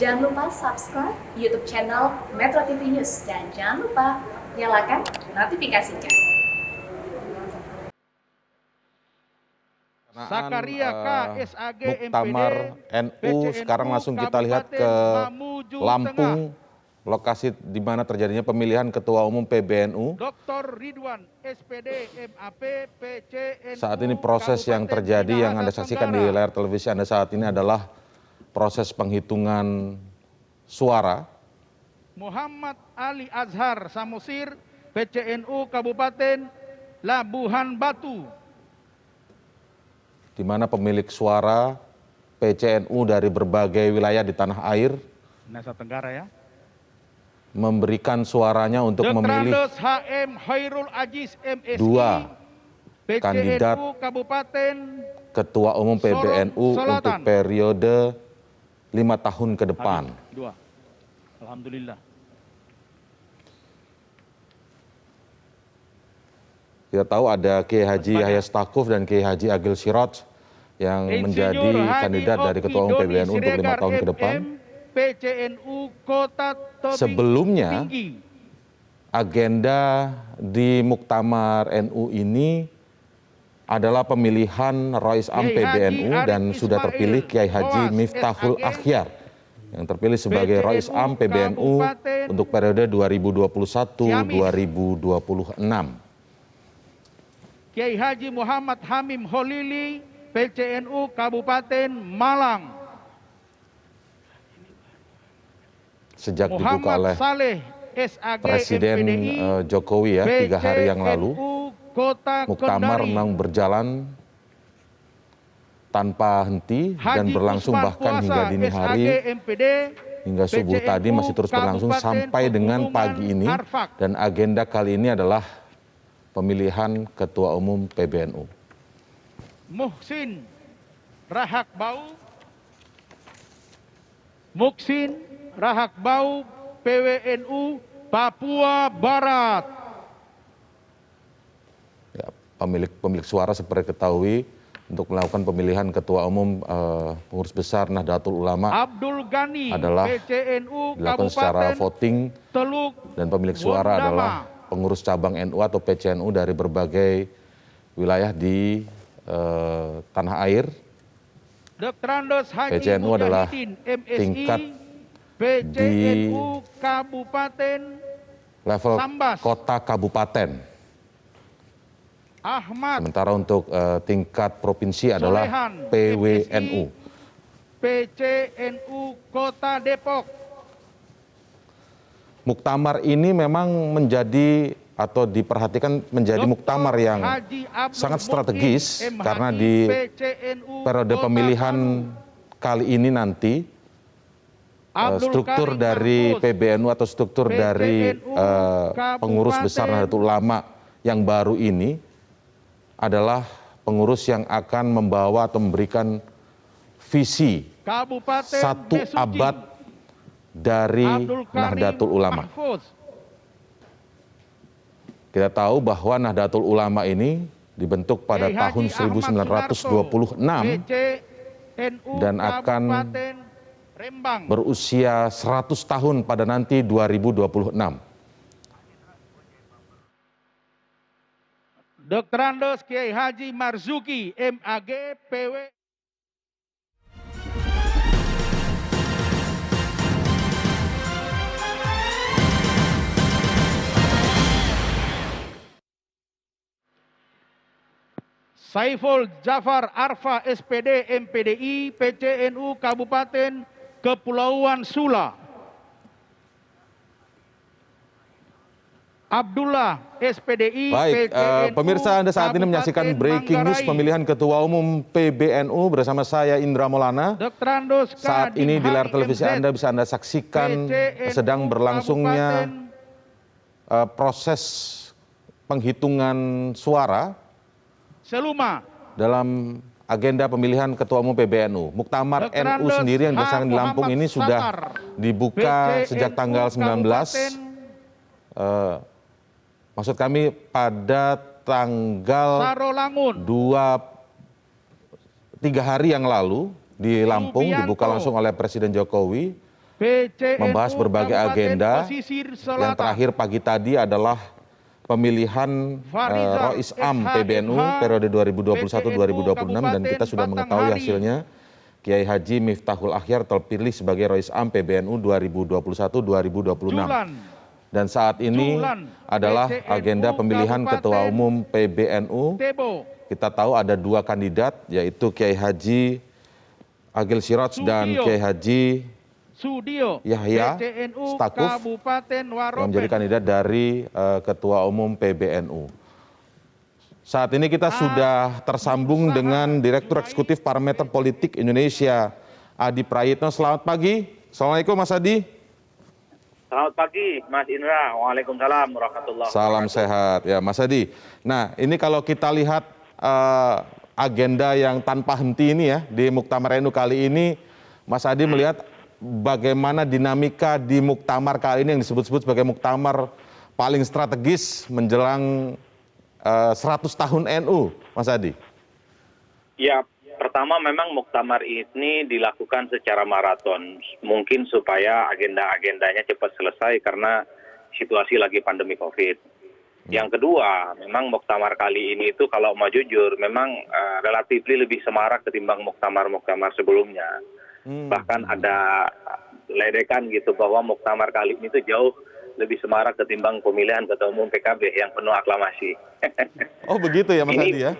Jangan lupa subscribe YouTube channel Metro TV News dan jangan lupa nyalakan notifikasinya. Sakaria K. SAG Muktamar NU. Sekarang langsung kita lihat ke Lampung, lokasi di mana terjadinya pemilihan Ketua Umum PBNU. Dr. Ridwan SPD MAP PCNU. Saat ini proses yang terjadi yang Anda saksikan di layar televisi Anda saat ini adalah proses penghitungan suara. Muhammad Ali Azhar Samosir PCNU Kabupaten Labuhan Batu, Di mana pemilik suara PCNU dari berbagai wilayah di tanah air Nusa Tenggara ya. memberikan suaranya untuk memilih HM Khairul Aziz MSI dua PCNU kandidat Kabupaten Ketua Umum PBNU Sorong untuk Selatan. periode 5 tahun ke depan. Dua. Alhamdulillah. Kita tahu ada Kiai Haji Yahya Stakuf dan Kiai Haji Agil Siraj yang menjadi kandidat dari Ketua Umum PBNU untuk 5 tahun ke depan. PCNU Kota Tebing Sebelumnya, Tinggi. agenda di Muktamar NU ini adalah pemilihan Rois Am PBNU dan sudah terpilih Kiai Haji Miftahul Akhyar yang terpilih sebagai Rois Am PBNU untuk periode 2021-2026. Kiai Haji Muhammad Hamim Holili PCNU Kabupaten Malang. Sejak dibuka Muhammad oleh Saleh SAG Presiden MPDI Jokowi ya 3 hari yang lalu, PCNU Kota Muktamar Kendari. memang berjalan tanpa henti dan Haji berlangsung Usman bahkan Puasa, hingga dini hari, SAG MPD, hingga subuh PCNU tadi masih terus berlangsung Kabupaten sampai dengan pagi ini. Arfak. Dan agenda kali ini adalah pemilihan Ketua Umum PBNU. Muhsin Rahak Bau, Muksin Rahak Bau PWNU Papua Barat. Ya, pemilik suara seperti ketahui untuk melakukan pemilihan Ketua Umum pengurus besar Nahdlatul Ulama Abdul Ghani adalah PCNU dilakukan secara Kabupaten voting Teluk dan pemilik suara Wondama. adalah pengurus cabang NU atau PCNU dari berbagai wilayah di tanah air. Dr. Andos Haji PCNU adalah Mujahidin MSI tingkat PCNU Kabupaten level Sambas. kota kabupaten. Ahmad Sementara untuk tingkat provinsi adalah Solehan, PWNU. PCNU Kota Depok. Muktamar ini memang menjadi atau diperhatikan menjadi Dr. muktamar yang Haji Abdul sangat Mu'in, strategis MHI, karena di PCNU periode Kota pemilihan Palu. kali ini nanti Abdul struktur Karim dari Mahfuz, PBNU atau struktur dari PCNU pengurus besar Kabupaten. Nahdlatul Ulama yang baru ini adalah pengurus yang akan membawa atau memberikan visi Kabupaten 1 Mesuji. abad dari Abdul Karim Nahdlatul Ulama. Mahfuz. Kita tahu bahwa Nahdlatul Ulama ini dibentuk pada Kiai tahun Haji Ahmad 1926 PCNU dan akan Kabupaten Rembang. berusia 100 tahun pada nanti 2026. Dr. Andos Kiai Haji Marzuki MAG PW. Saiful Jafar Arfa SPD MPDI PCNU Kabupaten Kepulauan Sula. Abdullah SPDI Baik, PCNU pemirsa Anda saat ini Kabupaten menyaksikan breaking news Manggarai. pemilihan Ketua Umum PBNU bersama saya Indra Maulana. Dr. Andos K. Saat ini di layar Dimhari televisi MZ, Anda bisa Anda saksikan PCNU sedang berlangsungnya Kabupaten proses penghitungan suara Seluma. dalam agenda pemilihan Ketua Umum PBNU. Muktamar Dr. NU Andos sendiri yang H. dilaksanakan di Lampung Muhammad ini sudah Satar, dibuka sejak PCNU tanggal 19. Kabupaten Maksud kami pada tanggal Sarolangun. 3 hari yang lalu di Lampung Subianto. dibuka langsung oleh Presiden Jokowi membahas berbagai Kabupaten agenda. Pesisir Yang Selatan. terakhir pagi tadi adalah pemilihan Rois Am PBNU periode 2021-2026 dan kita sudah mengetahui hasilnya. Kiai Haji Miftahul Akhyar terpilih sebagai Rois Am PBNU 2021-2026. Dan saat ini adalah agenda pemilihan Ketua Umum PBNU. Kita tahu ada 2 kandidat, yaitu Kiai Haji Agil Siraj dan Kiai Haji Sudio Yahya PCNU Stakuf Kabupaten yang menjadi Waropen. kandidat dari Ketua Umum PBNU. Saat ini kita sudah tersambung dengan Direktur Eksekutif Parameter Politik Indonesia, Adi Prayitno. Selamat pagi. Assalamualaikum Mas Adi. Selamat pagi Mas Indra. Waalaikumsalam warahmatullahi wabarakatuh. Salam sehat ya Mas Adi. Nah ini kalau kita lihat agenda yang tanpa henti ini ya di Muktamar NU kali ini, Mas Adi melihat bagaimana dinamika di Muktamar kali ini yang disebut-sebut sebagai Muktamar paling strategis menjelang 100 tahun NU, Mas Adi? Ya, pertama memang Muktamar ini dilakukan secara maraton, mungkin supaya agenda-agendanya cepat selesai karena situasi lagi pandemi COVID. Yang kedua, memang Muktamar kali ini itu kalau mau jujur, memang relatif lebih semarak ketimbang Muktamar-Muktamar sebelumnya. Bahkan ada ledekan gitu bahwa Muktamar kali ini itu jauh lebih semarak ketimbang pemilihan Ketua Umum PKB yang penuh aklamasi. Oh begitu ya Mas Adi ya?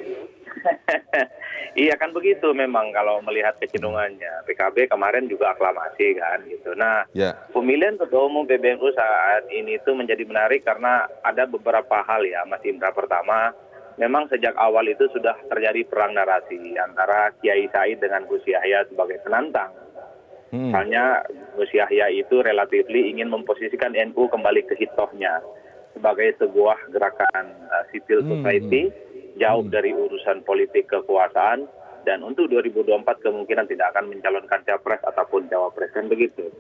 Iya kan begitu memang kalau melihat kecenderungannya. PKB kemarin juga aklamasi kan gitu. Nah pemilihan Ketua Umum PBNU saat ini itu menjadi menarik karena ada beberapa hal ya Mas Indra. Pertama, memang sejak awal itu sudah terjadi perang narasi antara Kiai Said dengan Gus Yahya sebagai penantang. Misalnya Gus Yahya itu relatif ingin memposisikan NU kembali ke hitohnya sebagai sebuah gerakan civil society, jauh dari urusan politik kekuasaan, dan untuk 2024 kemungkinan tidak akan mencalonkan capres ataupun cawapres, kan begitu.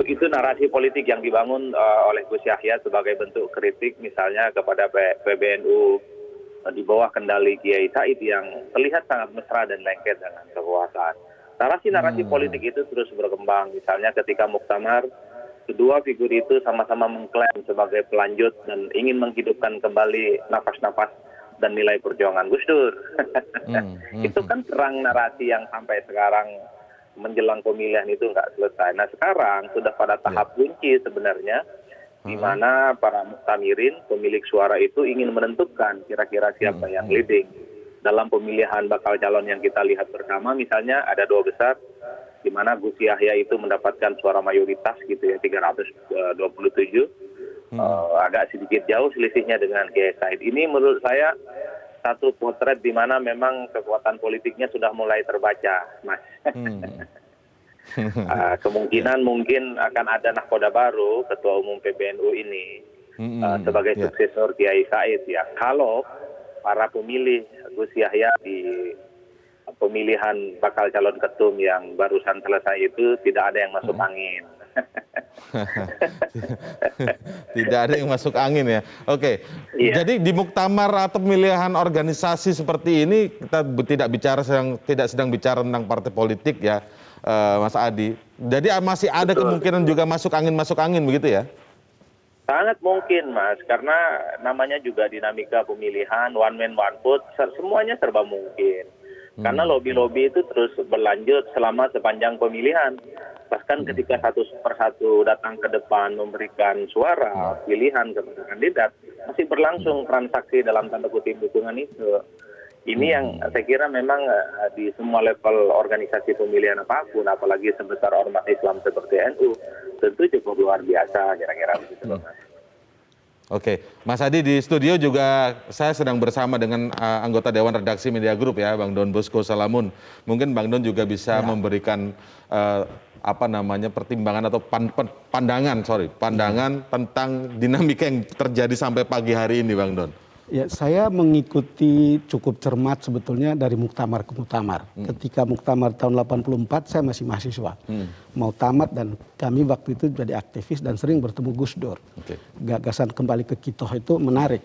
Itu narasi politik yang dibangun oleh Gus Yahya sebagai bentuk kritik misalnya kepada PBNU di bawah kendali Kiai Said yang terlihat sangat mesra dan lengket dengan kekuasaan. Narasi-narasi politik itu terus berkembang. Misalnya ketika Muktamar, kedua figur itu sama-sama mengklaim sebagai pelanjut dan ingin menghidupkan kembali nafas-nafas dan nilai perjuangan Gus Dur. Itu kan perang narasi yang sampai sekarang menjelang pemilihan itu nggak selesai. Nah sekarang sudah pada tahap kunci sebenarnya, di mana para muktamirin, pemilik suara itu ingin menentukan kira-kira siapa yang leading. Dalam pemilihan bakal calon yang kita lihat bersama, misalnya ada 2 besar, di mana Gus Yahya itu mendapatkan suara mayoritas gitu ya, 327, agak sedikit jauh selisihnya dengan Kiai Said. Ini menurut saya satu potret di mana memang kekuatan politiknya sudah mulai terbaca, Mas. Kemungkinan mungkin akan ada nahkoda baru Ketua Umum PBNU ini sebagai suksesor Kiai Said ya. Kalau para pemilih Gus Yahya di pemilihan bakal calon ketum yang barusan selesai itu tidak ada yang masuk angin. Tidak ada yang masuk angin ya. Oke. Jadi di muktamar atau pemilihan organisasi seperti ini kita tidak sedang bicara tentang partai politik ya, Mas Adi. Jadi masih ada kemungkinan juga masuk angin begitu ya? Sangat mungkin Mas, karena namanya juga dinamika pemilihan, one man one vote, semuanya serba mungkin. Karena lobby-lobby itu terus berlanjut selama sepanjang pemilihan. Bahkan ketika satu persatu datang ke depan memberikan suara, pilihan kepada kandidat, masih berlangsung transaksi dalam tanda kutip dukungan itu. Ini yang saya kira memang di semua level organisasi pemilihan apapun, apalagi sebesar ormas Islam seperti NU, tentu cukup luar biasa kira-kira begitu Mas. Oke, Mas Adi di studio juga saya sedang bersama dengan anggota Dewan Redaksi Media Group ya, Bang Don Bosco Salamun. Mungkin Bang Don juga bisa memberikan pertimbangan atau pandangan tentang dinamika yang terjadi sampai pagi hari ini, Bang Don. Ya, saya mengikuti cukup cermat sebetulnya dari muktamar ke muktamar. Ketika muktamar tahun 84 saya masih mahasiswa. Mau tamat dan kami waktu itu jadi aktivis dan sering bertemu Gus Dur. Gagasan kembali ke Kitoh itu menarik.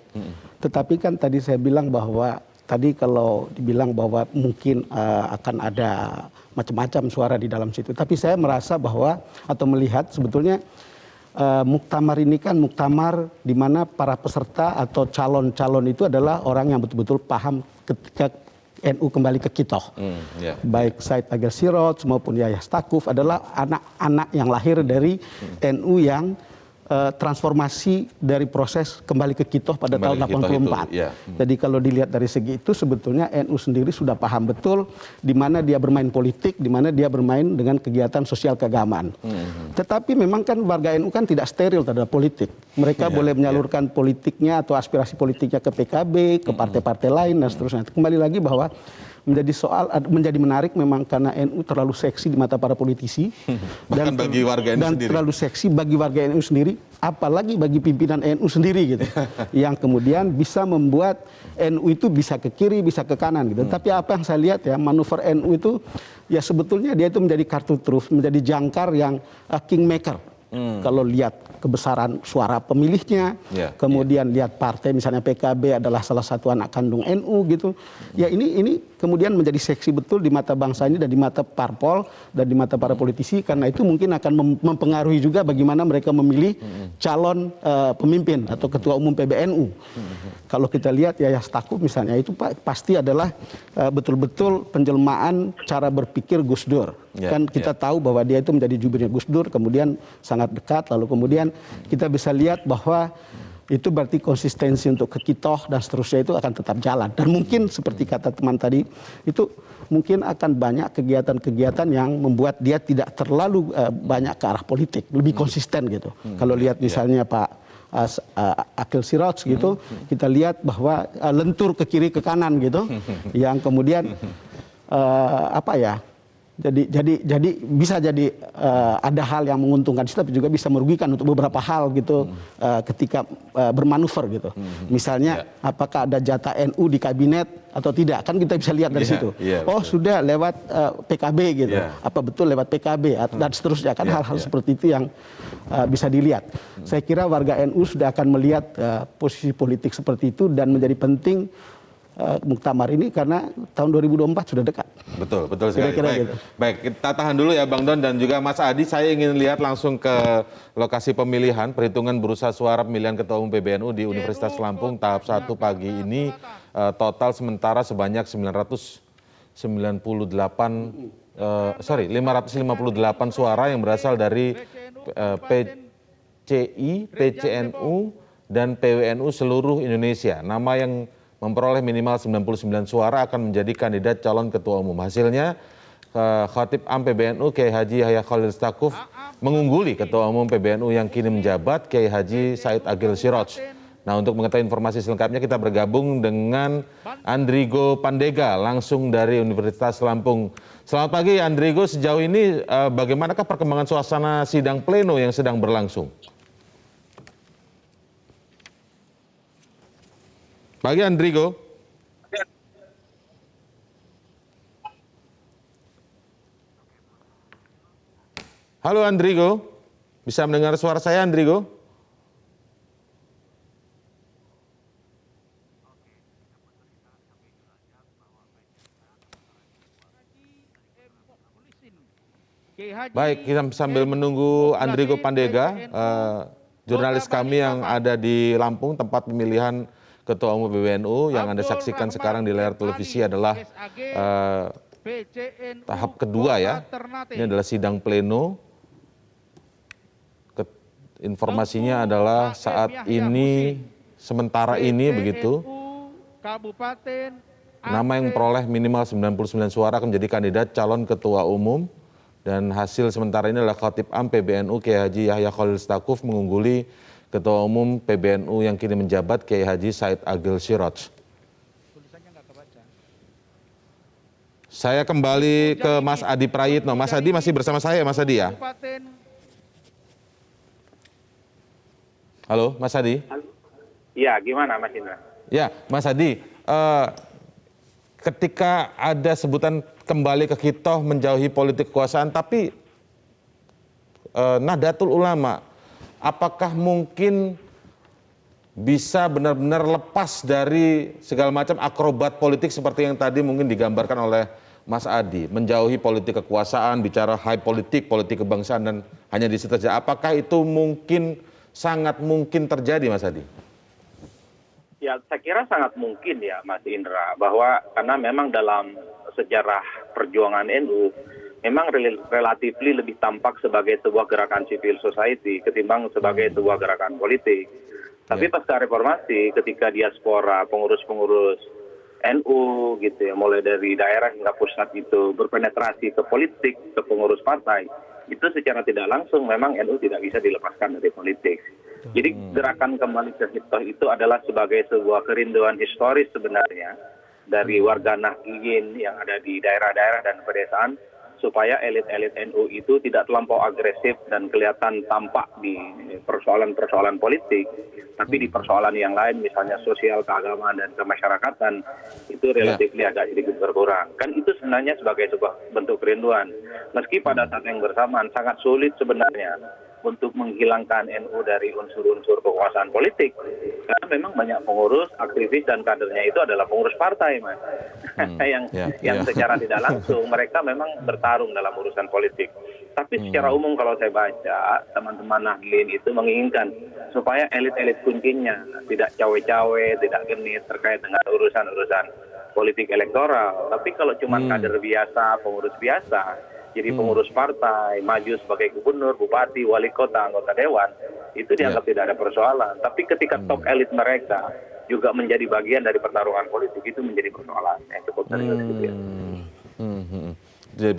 Tetapi kan tadi saya bilang bahwa tadi kalau dibilang bahwa mungkin akan ada macam-macam suara di dalam situ. Tapi saya merasa bahwa atau melihat sebetulnya muktamar ini kan muktamar di mana para peserta atau calon-calon itu adalah orang yang betul-betul paham ketika NU kembali ke Kitoh. Baik Said Agil Siroj maupun Yahya Stakuf adalah anak-anak yang lahir dari NU yang transformasi dari proses kembali ke Kitoh pada tahun 84. Jadi kalau dilihat dari segi itu sebetulnya NU sendiri sudah paham betul di mana dia bermain politik, di mana dia bermain dengan kegiatan sosial keagamaan. Tetapi memang kan warga NU kan tidak steril terhadap politik. Mereka boleh menyalurkan politiknya atau aspirasi politiknya ke PKB, ke partai-partai lain dan seterusnya. Kembali lagi bahwa menjadi menarik memang karena NU terlalu seksi di mata para politisi dan bagi warga NU sendiri. Terlalu seksi bagi warga NU sendiri, apalagi bagi pimpinan NU sendiri gitu. Yang kemudian bisa membuat NU itu bisa ke kiri, bisa ke kanan gitu. Tapi apa yang saya lihat ya, manuver NU itu ya sebetulnya dia itu menjadi kartu truf, menjadi jangkar yang kingmaker. Kalau lihat kebesaran suara pemilihnya, kemudian lihat partai misalnya PKB adalah salah satu anak kandung NU gitu. Ya ini kemudian menjadi seksi betul di mata bangsa ini dan di mata parpol dan di mata para politisi, karena itu mungkin akan mempengaruhi juga bagaimana mereka memilih calon pemimpin atau ketua umum PBNU. Kalau kita lihat Yahya Stakuf misalnya itu pasti adalah betul-betul penjelmaan cara berpikir Gus Dur. Kan kita tahu bahwa dia itu menjadi jubirnya Gus Dur, kemudian sangat dekat, lalu kemudian kita bisa lihat bahwa itu berarti konsistensi untuk ke Kitoh dan seterusnya itu akan tetap jalan. Dan mungkin seperti kata teman tadi, itu mungkin akan banyak kegiatan-kegiatan yang membuat dia tidak terlalu banyak ke arah politik, lebih konsisten gitu. Kalau lihat misalnya Pak Agil Siroj gitu, kita lihat bahwa lentur ke kiri ke kanan gitu, yang kemudian jadi bisa jadi ada hal yang menguntungkan tapi juga bisa merugikan untuk beberapa hal gitu ketika bermanuver gitu. Misalnya apakah ada jatah NU di kabinet atau tidak, kan kita bisa lihat dari situ. Sudah lewat PKB gitu. Apa betul lewat PKB dan seterusnya, kan hal-hal seperti itu yang bisa dilihat. Saya kira warga NU sudah akan melihat posisi politik seperti itu dan menjadi penting muktamar ini karena tahun 2024 sudah dekat. Betul sekali. Baik, kita tahan dulu ya Bang Don dan juga Mas Adi. Saya ingin lihat langsung ke lokasi pemilihan perhitungan bursa suara pemilihan Ketua Umum PBNU di Universitas Lampung tahap 1 pagi ini. Total sementara sebanyak 558 suara yang berasal dari PCI, PCNU dan PWNU seluruh Indonesia. Nama yang memperoleh minimal 99 suara akan menjadi kandidat calon ketua umum. Hasilnya Khatib Am PBNU Kiai Haji Yahya Khalil Stakuf mengungguli ketua umum PBNU yang kini menjabat Kiai Haji Said Agil Siroj. Nah, untuk mengetahui informasi selengkapnya kita bergabung dengan Andrigo Pandega langsung dari Universitas Lampung. Selamat pagi Andrigo, sejauh ini bagaimanakah perkembangan suasana sidang pleno yang sedang berlangsung? Pagi Andrigo. Halo Andrigo, bisa mendengar suara saya Andrigo? Baik, kita sambil menunggu Andrigo Pandega, jurnalis kami yang ada di Lampung, tempat pemilihan Ketua Umum PBNU. Yang Anda saksikan sekarang di layar televisi adalah tahap kedua ya. Ini adalah sidang pleno. Informasinya adalah saat ini, sementara ini begitu, nama yang memperoleh minimal 99 suara akan menjadi kandidat calon Ketua Umum. Dan hasil sementara ini adalah Khatib Am PBNU Kiai Haji Yahya Khalil Stakuf mengungguli Ketua Umum PBNU yang kini menjabat Kiai Haji Said Agil Siroj. Saya kembali ke Mas Adi Prayitno. Mas Adi masih bersama saya, Mas Adi ya? Halo, Mas Adi? Iya, gimana Mas Indra? Ya, Mas Adi, ketika ada sebutan kembali ke Kitoh menjauhi politik kekuasaan, tapi Nahdlatul Ulama, apakah mungkin bisa benar-benar lepas dari segala macam akrobat politik seperti yang tadi mungkin digambarkan oleh Mas Adi, menjauhi politik kekuasaan, bicara high politik, politik kebangsaan, dan hanya di situ saja. Apakah itu mungkin, sangat mungkin terjadi, Mas Adi? Ya, saya kira sangat mungkin ya, Mas Indra, bahwa karena memang dalam sejarah perjuangan NU, memang relatif lebih tampak sebagai sebuah gerakan civil society ketimbang sebagai sebuah gerakan politik. Tapi pasca reformasi, ketika diaspora, pengurus-pengurus NU gitu ya, mulai dari daerah hingga pusat itu berpenetrasi ke politik, ke pengurus partai, itu secara tidak langsung memang NU tidak bisa dilepaskan dari politik. Jadi gerakan kembali ke hitoh itu adalah sebagai sebuah kerinduan historis sebenarnya dari warga Nahdliyin yang ada di daerah-daerah dan pedesaan, supaya elit-elit NU itu tidak terlampau agresif dan kelihatan tampak di persoalan-persoalan politik, tapi di persoalan yang lain, misalnya sosial, keagamaan, dan kemasyarakatan, itu relatif agak sedikit berkurang. Kan itu sebenarnya sebagai sebuah bentuk kerinduan. Meski pada saat yang bersamaan sangat sulit sebenarnya untuk menghilangkan NU dari unsur-unsur kekuasaan politik. Karena memang banyak pengurus, aktivis, dan kadernya itu adalah pengurus partai, Mas. yang secara tidak langsung mereka memang bertarung dalam urusan politik. Tapi secara umum kalau saya baca, teman-teman Nahdliyin itu menginginkan supaya elit-elit kuncinya tidak cawe-cawe, tidak genit terkait dengan urusan-urusan politik elektoral. Tapi kalau cuma kader biasa, pengurus biasa, jadi pengurus partai, maju sebagai gubernur, bupati, wali kota, anggota dewan, itu dianggap tidak ada persoalan. Tapi ketika top elit mereka juga menjadi bagian dari pertarungan politik, itu menjadi persoalan yang cukup serius.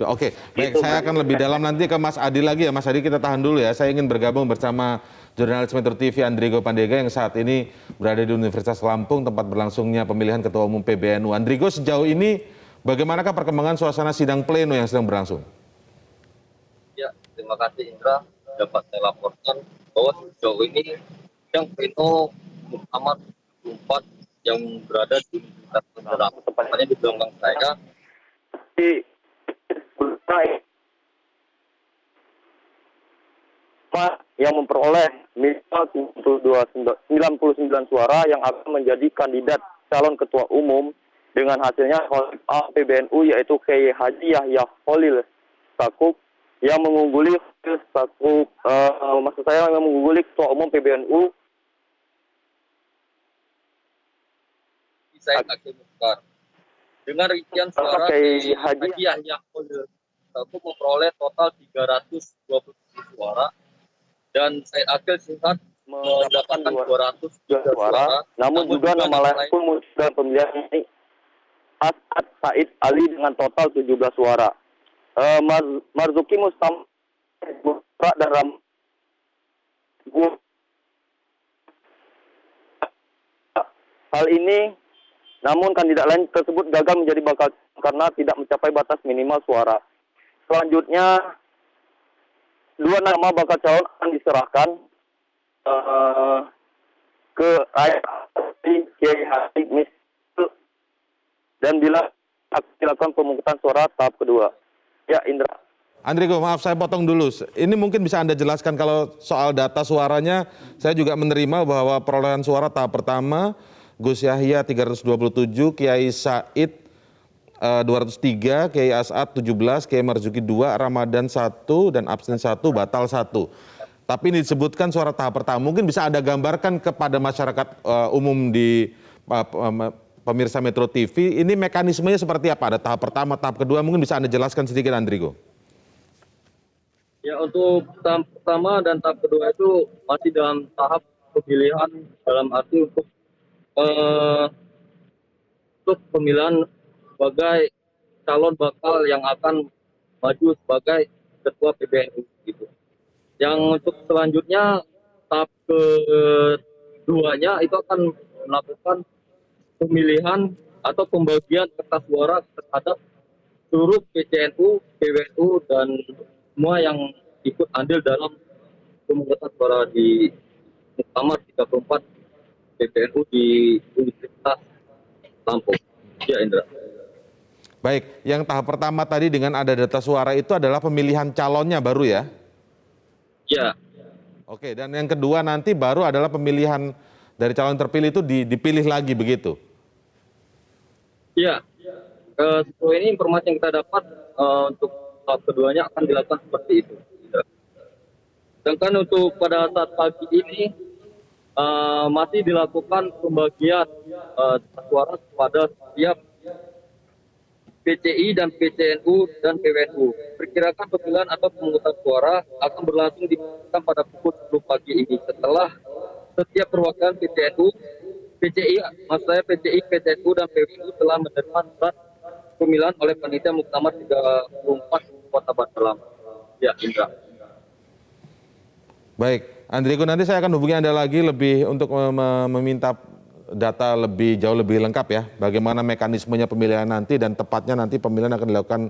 Oke, baik, saya akan lebih dalam nanti ke Mas Adi lagi ya. Mas Adi, kita tahan dulu ya. Saya ingin bergabung bersama jurnalis Metro TV Andrigo Pandega yang saat ini berada di Universitas Lampung, tempat berlangsungnya pemilihan Ketua Umum PBNU. Andrigo, sejauh ini bagaimanakah perkembangan suasana sidang pleno yang sedang berlangsung? Ya, terima kasih Indra. Dapat saya laporkan bahwa sejauh ini sidang pleno Muktamar 4 yang berada di Universitas Lampung, tepatnya di belakang saya, yang memperoleh minimal 99 suara yang akan menjadi kandidat calon ketua umum dengan hasilnya PBNU, yaitu Kiai Haji Yahya Khalil Stakuf yang mengungguli yang mengungguli ketua umum PBNU Said Akil Mukhtar. Dengan rincian suara Kiai Haji Yahya Khalil Stakuf memperoleh total 327 suara dan Said Akil Mukhtar mendapatkan 200 suara. Namun juga nama lain pun muncul dalam pemilihan ini, As'ad Said Ali dengan total 17 suara. Marzuki Mustam dan Ram hal ini, namun kandidat lain tersebut gagal menjadi bakal karena tidak mencapai batas minimal suara. Selanjutnya, 2 nama bakal calon akan diserahkan ke Kiai Haji Misal dan bila akan dilakukan pemungutan suara tahap kedua. Ya, Indra. Andrigo, maaf saya potong dulu. Ini mungkin bisa Anda jelaskan kalau soal data suaranya. Saya juga menerima bahwa perolehan suara tahap pertama Gus Yahya 327, Kiai Said 203, Kiai As'ad 17, Kiai Marzuki 2, Ramadan 1, dan absen 1, batal 1. Tapi ini disebutkan suara tahap pertama. Mungkin bisa Anda gambarkan kepada masyarakat umum di pemirsa Metro TV, ini mekanismenya seperti apa? Ada tahap pertama, tahap kedua, mungkin bisa Anda jelaskan sedikit, Andrigo. Ya, untuk tahap pertama dan tahap kedua itu masih dalam tahap pemilihan, dalam arti untuk pemilihan sebagai calon bakal yang akan maju sebagai ketua PBNU gitu. Yang untuk selanjutnya tahap keduanya itu akan melakukan pemilihan atau pembagian kertas suara terhadap seluruh PCNU, PBNU, dan semua yang ikut andil dalam pemungutan suara di Muktamar 34 PBNU di Universitas Lampung. Ya, Indra. Baik, yang tahap pertama tadi dengan ada data suara itu adalah pemilihan calonnya baru ya? Ya. Oke, dan yang kedua nanti baru adalah pemilihan dari calon terpilih itu dipilih lagi begitu? Iya, sejauh ini informasi yang kita dapat untuk tahap keduanya akan dilakukan seperti itu. Sedangkan untuk pada saat pagi ini masih dilakukan pembagian suara kepada setiap PCI dan PCNU dan PWNU. Perkirakan pemilihan atau pemungutan suara akan berlangsung pada pukul 10 pagi ini setelah setiap perwakilan PCNU, PCI, maksud saya PCI, PCNU dan PWNU telah menerima surat pemilihan oleh panitia Muktamar 34 Kota Batam. Ya, Indra. Baik, Andriku, nanti saya akan hubungi Anda lagi lebih untuk meminta data jauh lebih lengkap ya, bagaimana mekanismenya pemilihan nanti dan tepatnya nanti pemilihan akan dilakukan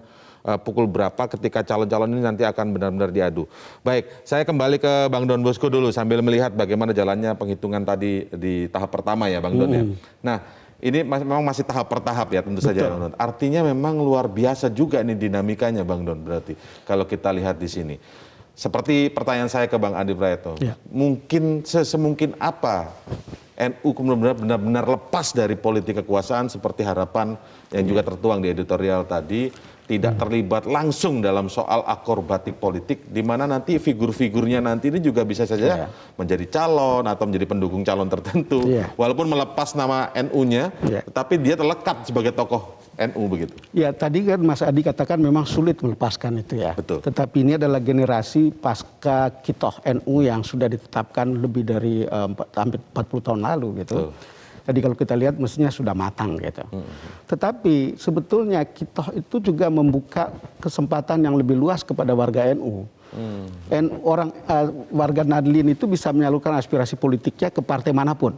pukul berapa ketika calon-calon ini nanti akan benar-benar diadu. Baik, saya kembali ke Bang Don Bosco dulu sambil melihat bagaimana jalannya penghitungan tadi di tahap pertama ya Bang Don ya. Nah, ini memang masih tahap per tahap ya tentu saja Bang Don. Artinya memang luar biasa juga ini dinamikanya Bang Don berarti kalau kita lihat di sini. Seperti pertanyaan saya ke Bang Adi Praetno, mungkin semungkin apa NU benar-benar lepas dari politik kekuasaan seperti harapan yang juga tertuang di editorial tadi, tidak terlibat langsung dalam soal akrobatik politik, di mana nanti figur-figurnya nanti ini juga bisa saja menjadi calon atau menjadi pendukung calon tertentu, walaupun melepas nama NU-nya, tetapi dia terlekat sebagai tokoh NU begitu. Ya, tadi kan Mas Adi katakan memang sulit melepaskan itu ya. Betul. Tetapi ini adalah generasi pasca kitoh NU yang sudah ditetapkan lebih dari hampir 40 tahun lalu gitu. Betul. Jadi kalau kita lihat mestinya sudah matang gitu. Tetapi sebetulnya kitoh itu juga membuka kesempatan yang lebih luas kepada warga NU. Warga Nadlin itu bisa menyalurkan aspirasi politiknya ke partai manapun.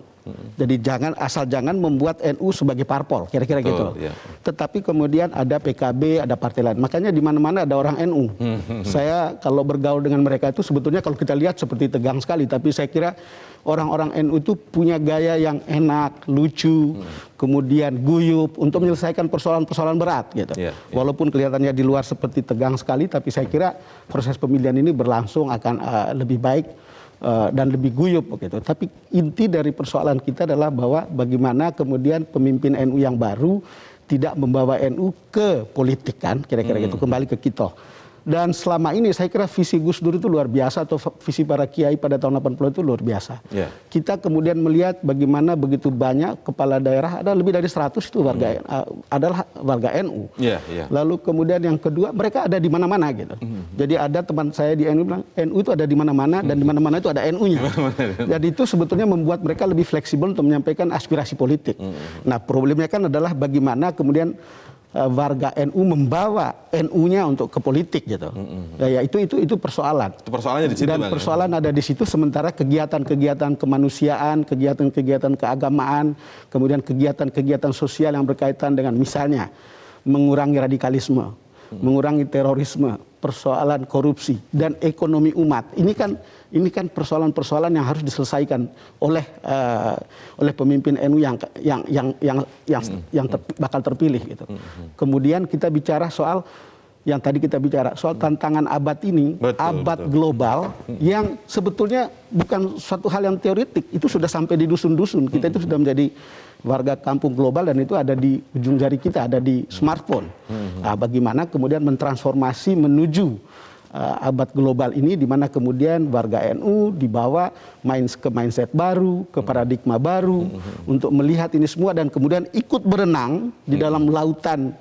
Jadi jangan membuat NU sebagai parpol, kira-kira gitu. Yeah. Tetapi kemudian ada PKB, ada partai lain. Makanya di mana-mana ada orang NU. Saya kalau bergaul dengan mereka itu sebetulnya kalau kita lihat seperti tegang sekali, tapi saya kira orang-orang NU itu punya gaya yang enak, lucu, kemudian guyup untuk menyelesaikan persoalan-persoalan berat gitu. Walaupun kelihatannya di luar seperti tegang sekali, tapi saya kira proses pemilihan ini berlangsung akan lebih baik dan lebih guyup begitu. Tapi inti dari persoalan kita adalah bahwa bagaimana kemudian pemimpin NU yang baru tidak membawa NU ke politik kan, kira-kira gitu, kembali ke kitoh. Dan selama ini saya kira visi Gus Dur itu luar biasa, atau visi para kiai pada tahun 80 itu luar biasa. Kita kemudian melihat bagaimana begitu banyak kepala daerah, ada lebih dari 100 itu warga adalah warga NU. Lalu kemudian yang kedua, mereka ada di mana-mana gitu. Jadi ada teman saya di NU bilang, NU itu ada di mana-mana dan di mana-mana itu ada NU-nya. Jadi itu sebetulnya membuat mereka lebih fleksibel untuk menyampaikan aspirasi politik. Nah, problemnya kan adalah bagaimana kemudian warga NU membawa NU-nya untuk ke politik gitu. Ya itu persoalan. Itu persoalannya di situ. Dan persoalan ada di situ, sementara kegiatan-kegiatan kemanusiaan, kegiatan-kegiatan keagamaan, kemudian kegiatan-kegiatan sosial yang berkaitan dengan misalnya mengurangi radikalisme, mengurangi terorisme, persoalan korupsi dan ekonomi umat. Ini kan persoalan-persoalan yang harus diselesaikan oleh pemimpin NU yang bakal terpilih gitu. Kemudian kita bicara soal yang tadi kita bicara soal tantangan abad ini, abad global yang sebetulnya bukan suatu hal yang teoretik, itu sudah sampai di dusun-dusun. Kita itu sudah menjadi warga kampung global dan itu ada di ujung jari kita, ada di smartphone. Nah, bagaimana kemudian mentransformasi menuju abad global ini, di mana kemudian warga NU dibawa ke mindset baru, ke paradigma baru untuk melihat ini semua dan kemudian ikut berenang di dalam lautan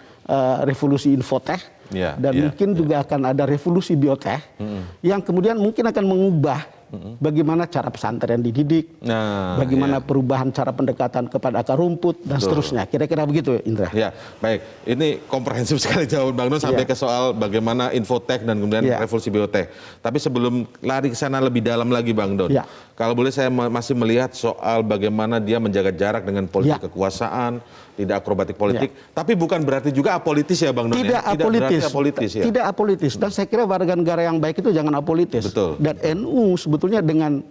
revolusi infotech dan mungkin juga akan ada revolusi biotech yang kemudian mungkin akan mengubah bagaimana cara pesantren dididik, bagaimana perubahan cara pendekatan kepada akar rumput dan seterusnya. Kira-kira begitu, Indra. Ya, baik. Ini komprehensif sekali jawaban Bang Don sampai ke soal bagaimana infotech dan kemudian revolusi biotech. Tapi sebelum lari ke sana lebih dalam lagi, Bang Don, kalau boleh saya masih melihat soal bagaimana dia menjaga jarak dengan politik kekuasaan, tidak akrobatik politik, tapi bukan berarti juga apolitis ya, Bang Don. Tidak apolitis. Tidak apolitis. Dan saya kira warga negara yang baik itu jangan apolitis. Betul. Dan NU sebetulnya dengan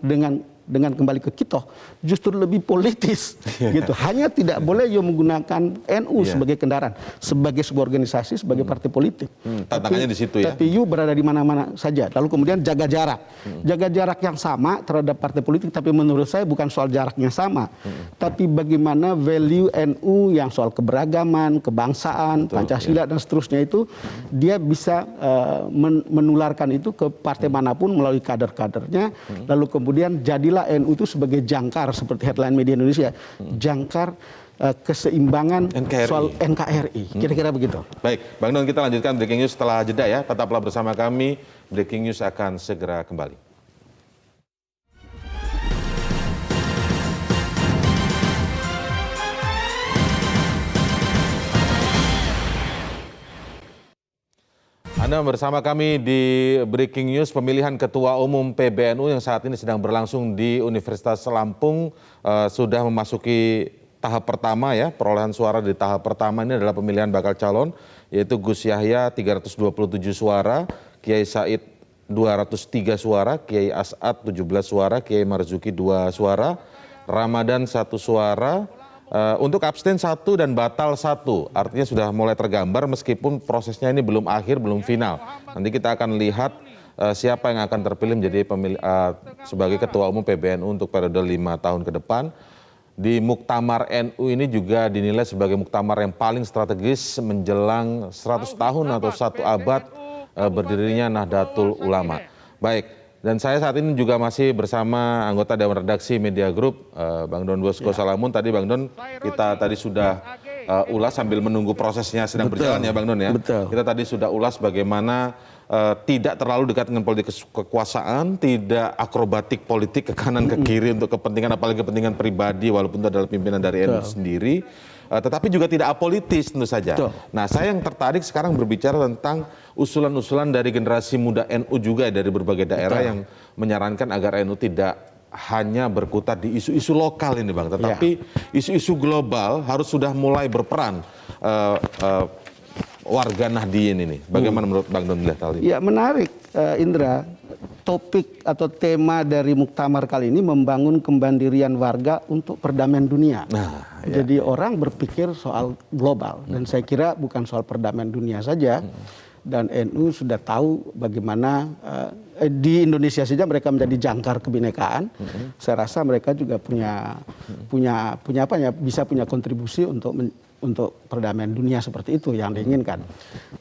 dengan kembali ke Kitoh justru lebih politis gitu. Hanya tidak boleh you menggunakan NU sebagai kendaraan, sebagai sebuah organisasi, sebagai partai politik. Tantangannya di situ ya. Tapi you berada di mana-mana saja. Lalu kemudian jaga jarak. Jaga jarak yang sama terhadap partai politik, tapi menurut saya bukan soal jaraknya sama. Tapi bagaimana value NU yang soal keberagaman, kebangsaan, Pancasila dan seterusnya itu dia bisa menularkan itu ke partai manapun melalui kader-kadernya. Lalu kemudian jadilah NU itu sebagai jangkar seperti headline media Indonesia, jangkar keseimbangan NKRI. soal NKRI. Kira-kira begitu. Baik, Bang Don, kita lanjutkan breaking news setelah jeda ya. Tetaplah bersama kami. Breaking news akan segera kembali. Anda bersama kami di Breaking News. Pemilihan Ketua Umum PBNU yang saat ini sedang berlangsung di Universitas Lampung sudah memasuki tahap pertama ya. Perolehan suara di tahap pertama ini adalah pemilihan bakal calon, yaitu Gus Yahya 327 suara, Kiai Said 203 suara, Kiai As'ad 17 suara, Kiai Marzuki 2 suara, Ramadan 1 suara. Untuk abstain 1 dan batal 1, artinya sudah mulai tergambar meskipun prosesnya ini belum akhir, belum final. Nanti kita akan lihat siapa yang akan terpilih menjadi sebagai Ketua Umum PBNU untuk periode 5 tahun ke depan. Di Muktamar NU ini juga dinilai sebagai muktamar yang paling strategis menjelang 100 tahun atau 1 abad berdirinya Nahdlatul Ulama. Baik. Dan saya saat ini juga masih bersama anggota Dewan Redaksi Media Group, Bang Don Bosco Salamun. Tadi Bang Don, kita tadi sudah ulas sambil menunggu prosesnya sedang berjalan ya Bang Don ya. Betul. Kita tadi sudah ulas bagaimana tidak terlalu dekat dengan politik kekuasaan, tidak akrobatik politik ke kanan ke kiri untuk kepentingan, apalagi kepentingan pribadi walaupun itu adalah pimpinan dari NU sendiri. Tetapi juga tidak apolitis tentu saja. Betul. Nah, saya yang tertarik sekarang berbicara tentang usulan-usulan dari generasi muda NU juga dari berbagai daerah yang menyarankan agar NU tidak hanya berkutat di isu-isu lokal ini Bang, tetapi isu-isu global harus sudah mulai berperan warga Nahdien ini. Bagaimana menurut Bang Don melihat hal ini? Ya menarik Indra. Topik atau tema dari Muktamar kali ini membangun kemandirian warga untuk perdamaian dunia. Jadi orang berpikir soal global dan saya kira bukan soal perdamaian dunia saja. Dan NU sudah tahu bagaimana di Indonesia saja mereka menjadi jangkar kebinekaan. Saya rasa mereka juga bisa punya kontribusi untuk perdamaian dunia seperti itu yang diinginkan.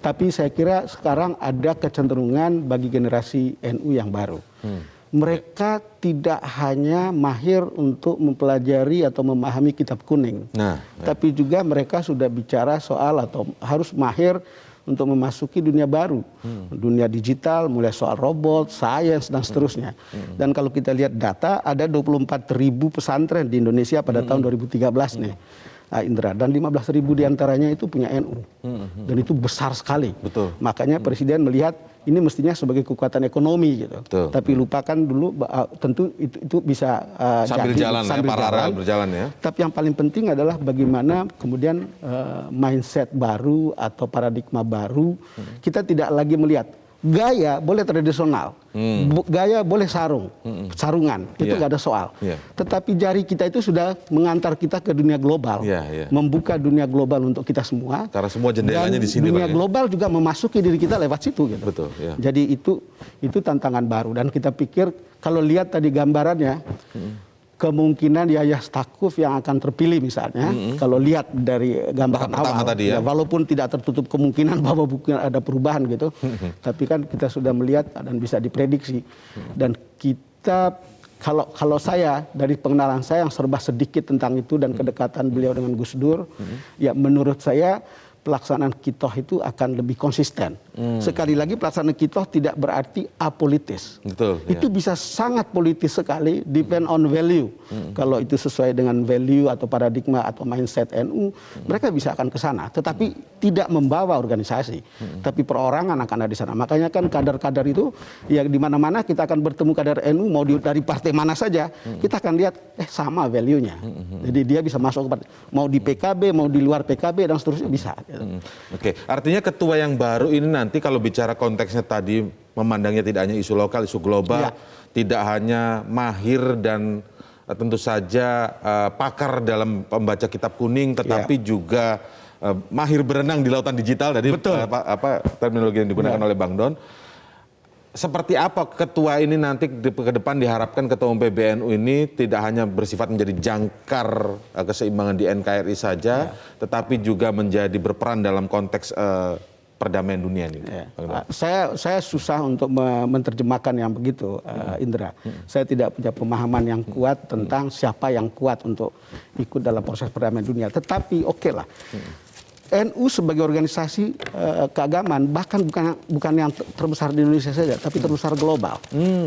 Tapi saya kira sekarang ada kecenderungan bagi generasi NU yang baru. Mereka tidak hanya mahir untuk mempelajari atau memahami kitab kuning. Tapi juga mereka sudah bicara soal atau harus mahir untuk memasuki dunia baru. Dunia digital, mulai soal robot, sains, dan seterusnya. Dan kalau kita lihat data, ada 24.000 pesantren di Indonesia pada tahun 2013 nih. Indra, dan 15.000 diantaranya itu punya NU. Dan itu besar sekali. Betul. Makanya Presiden melihat ini mestinya sebagai kekuatan ekonomi gitu. Betul. Tapi lupakan dulu tentu itu bisa sambil jadi jalan, sambil paralel berjalan ya. Tapi yang paling penting adalah bagaimana kemudian mindset baru atau paradigma baru. Kita tidak lagi melihat gaya boleh tradisional, gaya boleh sarungan, itu nggak ada soal. Tetapi jari kita itu sudah mengantar kita ke dunia global, membuka dunia global untuk kita semua. Karena semua jendelanya di sini. Dunia global juga memasuki diri kita lewat situ, gitu. Betul. Ya. Jadi itu tantangan baru dan kita pikir kalau lihat tadi gambarannya. Kemungkinan Yahya Stakuf yang akan terpilih misalnya, kalau lihat dari gambaran awal, tadi ya. Walaupun tidak tertutup kemungkinan bahwa mungkin ada perubahan gitu, tapi kan kita sudah melihat dan bisa diprediksi. Dan kita, kalau saya dari pengenalan saya yang serba sedikit tentang itu dan kedekatan beliau dengan Gus Dur, ya menurut saya pelaksanaan Kitoh itu akan lebih konsisten. Sekali lagi pelaksanaan Kitoh tidak berarti apolitis. Betul. Itu bisa sangat politis sekali, depend on value. Kalau itu sesuai dengan value atau paradigma atau mindset NU, mereka bisa akan ke sana. Tetapi tidak membawa organisasi, tapi perorangan akan ada di sana. Makanya kan kader-kader itu, ya di mana-mana kita akan bertemu kader NU, mau dari partai mana saja, kita akan lihat sama value-nya. Jadi dia bisa masuk ke mau di PKB, mau di luar PKB dan seterusnya bisa. Oke, artinya ketua yang baru ini nanti kalau bicara konteksnya tadi memandangnya tidak hanya isu lokal, isu global, tidak hanya mahir dan tentu saja pakar dalam membaca kitab kuning, tetapi juga mahir berenang di lautan digital. Dari terminologi yang digunakan oleh Bang Don. Seperti apa ketua ini nanti ke depan diharapkan ketua umum PBNU ini tidak hanya bersifat menjadi jangkar keseimbangan di NKRI saja, tetapi juga menjadi berperan dalam konteks perdamaian dunia ini. Saya susah untuk menerjemahkan yang begitu, Indra. Saya tidak punya pemahaman yang kuat tentang siapa yang kuat untuk ikut dalam proses perdamaian dunia. Tetapi oke lah. NU sebagai organisasi keagamaan bahkan bukan yang terbesar di Indonesia saja, tapi terbesar global.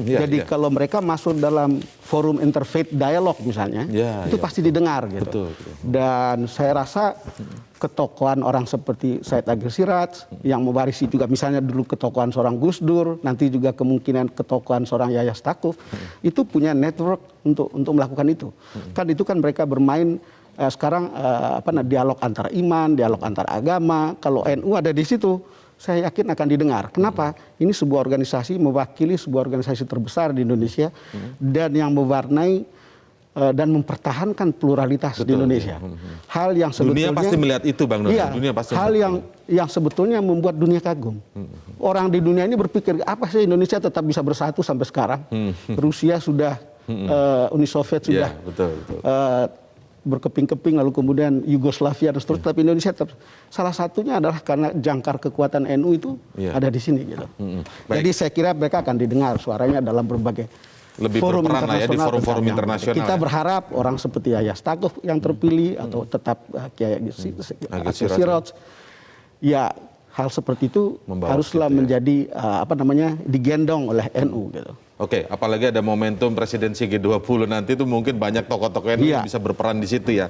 Jadi kalau mereka masuk dalam forum interfaith dialog misalnya, itu pasti didengar gitu. Dan saya rasa ketokohan orang seperti Said Agil Siraj yang mewarisi juga misalnya dulu ketokohan seorang Gus Dur, nanti juga kemungkinan ketokohan seorang Yahya Stakuf, itu punya network untuk melakukan itu. Kan itu kan mereka bermain sekarang dialog antar iman, dialog antar agama. Kalau NU ada di situ, saya yakin akan didengar. Kenapa? Ini sebuah organisasi mewakili sebuah organisasi terbesar di Indonesia dan yang mewarnai dan mempertahankan pluralitas di Indonesia. Hal yang sebetulnya dunia pasti melihat itu, Bang Don. Dunia pasti hal yang sebetulnya membuat dunia kagum. Orang di dunia ini berpikir apa sih Indonesia tetap bisa bersatu sampai sekarang? Rusia sudah, Uni Soviet sudah. Berkeping-keping, lalu kemudian Yugoslavia dan seterusnya, tapi Indonesia tetap. Salah satunya adalah karena jangkar kekuatan NU itu ada di sini gitu. Jadi saya kira mereka akan didengar suaranya dalam berbagai forum internasional. Di forum-forum internasional. Kita berharap orang seperti Yahya Stakuf yang terpilih atau tetap Kiai Agil Siraj, ya hal seperti itu haruslah menjadi digendong oleh NU gitu. Oke, apalagi ada momentum presidensi G20 nanti itu mungkin banyak tokoh-tokoh yang bisa berperan di situ ya,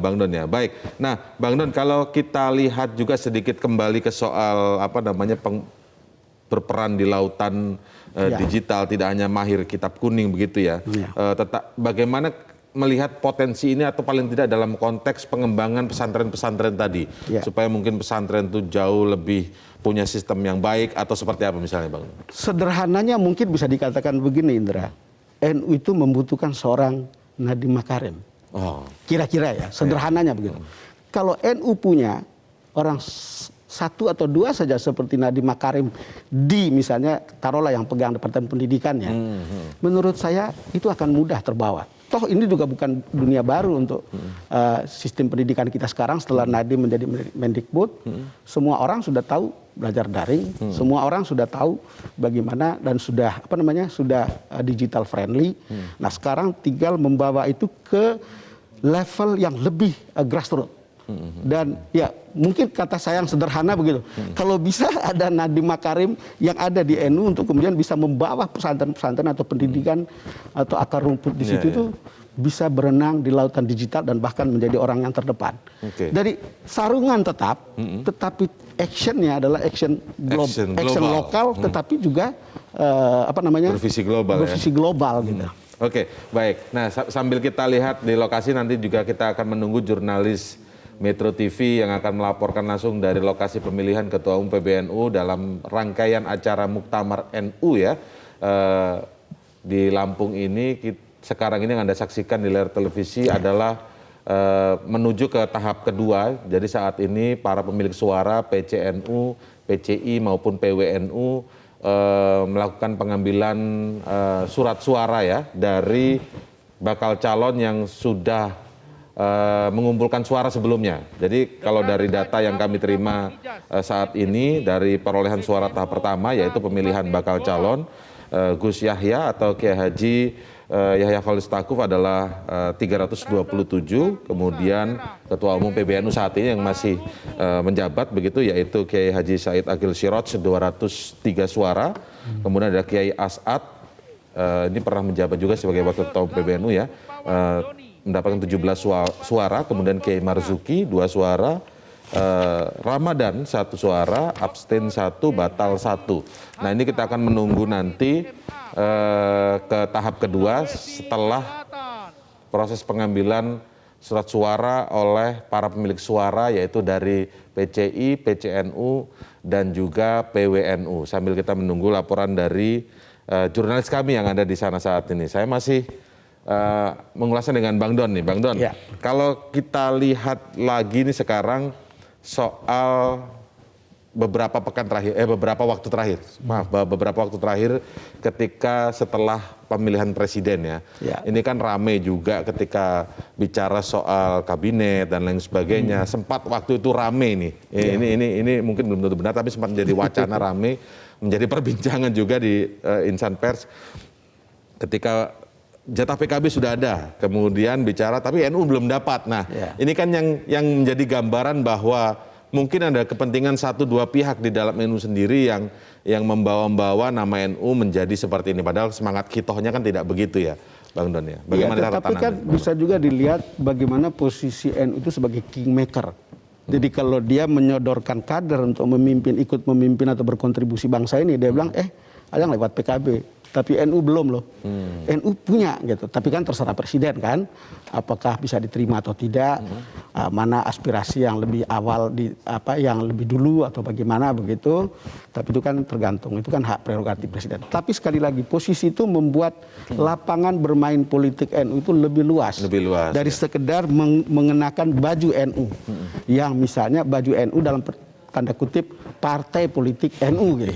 Bang Don ya. Baik, nah Bang Don kalau kita lihat juga sedikit kembali ke soal berperan di lautan digital, tidak hanya mahir kitab kuning begitu ya. Bagaimana melihat potensi ini atau paling tidak dalam konteks pengembangan pesantren-pesantren tadi, supaya mungkin pesantren itu jauh lebih punya sistem yang baik atau seperti apa misalnya, Bang? Sederhananya mungkin bisa dikatakan begini, Indra. NU itu membutuhkan seorang Nadiem Makarim. Kira-kira ya, sederhananya begitu. Kalau NU punya orang satu atau dua saja seperti Nadiem Makarim di misalnya taruhlah yang pegang Departemen Pendidikannya, menurut saya itu akan mudah terbawa. Toh ini juga bukan dunia baru untuk sistem pendidikan kita sekarang setelah Nadiem menjadi Mendikbud. Semua orang sudah tahu belajar daring, semua orang sudah tahu bagaimana dan sudah sudah digital friendly. Nah sekarang tinggal membawa itu ke level yang lebih grassroots. Dan ya mungkin kata saya yang sederhana begitu, kalau bisa ada Nadiem Makarim yang ada di NU untuk kemudian bisa membawa pesantren-pesantren atau pendidikan atau akar rumput di situ itu bisa berenang di lautan digital dan bahkan menjadi orang yang terdepan. Dari sarungan tetapi actionnya adalah action lokal, tetapi juga bervisi global, gitu. Oke, baik. Nah sambil kita lihat di lokasi nanti juga kita akan menunggu jurnalis Metro TV yang akan melaporkan langsung dari lokasi pemilihan Ketua Umum PBNU dalam rangkaian acara Muktamar NU ya di Lampung ini. Sekarang ini yang Anda saksikan di layar televisi adalah menuju ke tahap kedua. Jadi saat ini para pemilik suara PCNU, PCI maupun PWNU melakukan pengambilan surat suara ya dari bakal calon yang sudah mengumpulkan suara sebelumnya. Jadi kalau dari data yang kami terima saat ini dari perolehan suara tahap pertama yaitu pemilihan bakal calon Gus Yahya atau Kiai Haji Yahya Khalil Stakuf adalah 327, kemudian Ketua Umum PBNU saat ini yang masih menjabat begitu yaitu Kiai Haji Said Agil Siraj 203 suara, kemudian ada Kiai As'ad ini pernah menjabat juga sebagai Wakil Ketua Umum PBNU ya, mendapatkan 17 suara, kemudian Kiai Marzuki 2 suara, Ramadan 1 suara, abstain 1, batal 1. Nah ini kita akan menunggu nanti ke tahap kedua setelah proses pengambilan surat suara oleh para pemilik suara yaitu dari PCI, PCNU, dan juga PWNU. Sambil kita menunggu laporan dari jurnalis kami yang ada di sana saat ini. Saya masih mengulasnya dengan Bang Don nih. Bang Don, ya. Kalau kita lihat lagi nih sekarang soal beberapa waktu terakhir ketika setelah pemilihan presiden ya. Ini kan rame juga ketika bicara soal kabinet dan lain sebagainya. Sempat waktu itu rame nih. Ini mungkin belum tentu benar tapi sempat menjadi wacana rame, menjadi perbincangan juga di insan pers ketika jatah PKB sudah ada, kemudian bicara tapi NU belum dapat. Nah, ini kan yang menjadi gambaran bahwa mungkin ada kepentingan 1-2 pihak di dalam NU sendiri yang membawa-bawa nama NU menjadi seperti ini. Padahal semangat kitohnya kan tidak begitu ya, Bang Don ya. Bagaimana catatan tapi kan bisa juga dilihat bagaimana posisi NU itu sebagai kingmaker. Jadi kalau dia menyodorkan kader untuk ikut memimpin atau berkontribusi bangsa ini, dia bilang ada yang lewat PKB. Tapi NU belum loh. NU punya gitu. Tapi kan terserah presiden kan, apakah bisa diterima atau tidak, mana aspirasi yang lebih awal yang lebih dulu atau bagaimana begitu. Tapi itu kan tergantung, itu kan hak prerogatif presiden. Tapi sekali lagi posisi itu membuat lapangan bermain politik NU itu lebih luas. Dari sekedar mengenakan baju NU, yang misalnya baju NU dalam tanda kutip partai politik NU gitu.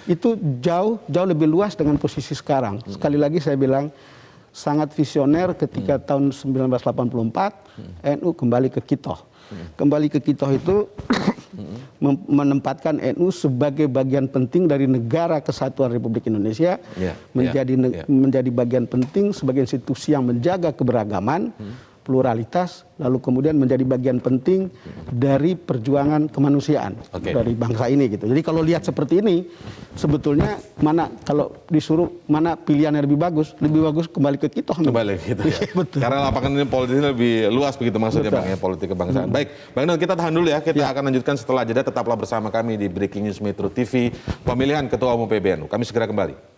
Itu jauh lebih luas dengan posisi sekarang. Sekali lagi saya bilang sangat visioner ketika tahun 1984 NU kembali ke kitoh. Kembali ke kitoh itu menempatkan NU sebagai bagian penting dari Negara Kesatuan Republik Indonesia, menjadi bagian penting sebagai institusi yang menjaga keberagaman, pluralitas, lalu kemudian menjadi bagian penting dari perjuangan kemanusiaan dari bangsa ini gitu. Jadi kalau lihat seperti ini, sebetulnya kalau disuruh mana pilihan yang lebih bagus kembali ke kitoh. Kembali gitu ya. Betul. Karena lapangan ini politik lebih luas begitu maksudnya Bang ya, politik kebangsaan. Baik, Bang Don, kita tahan dulu ya. Kita akan lanjutkan setelah jeda. Tetaplah bersama kami di Breaking News Metro TV, pemilihan Ketua Umum PBNU. Kami segera kembali.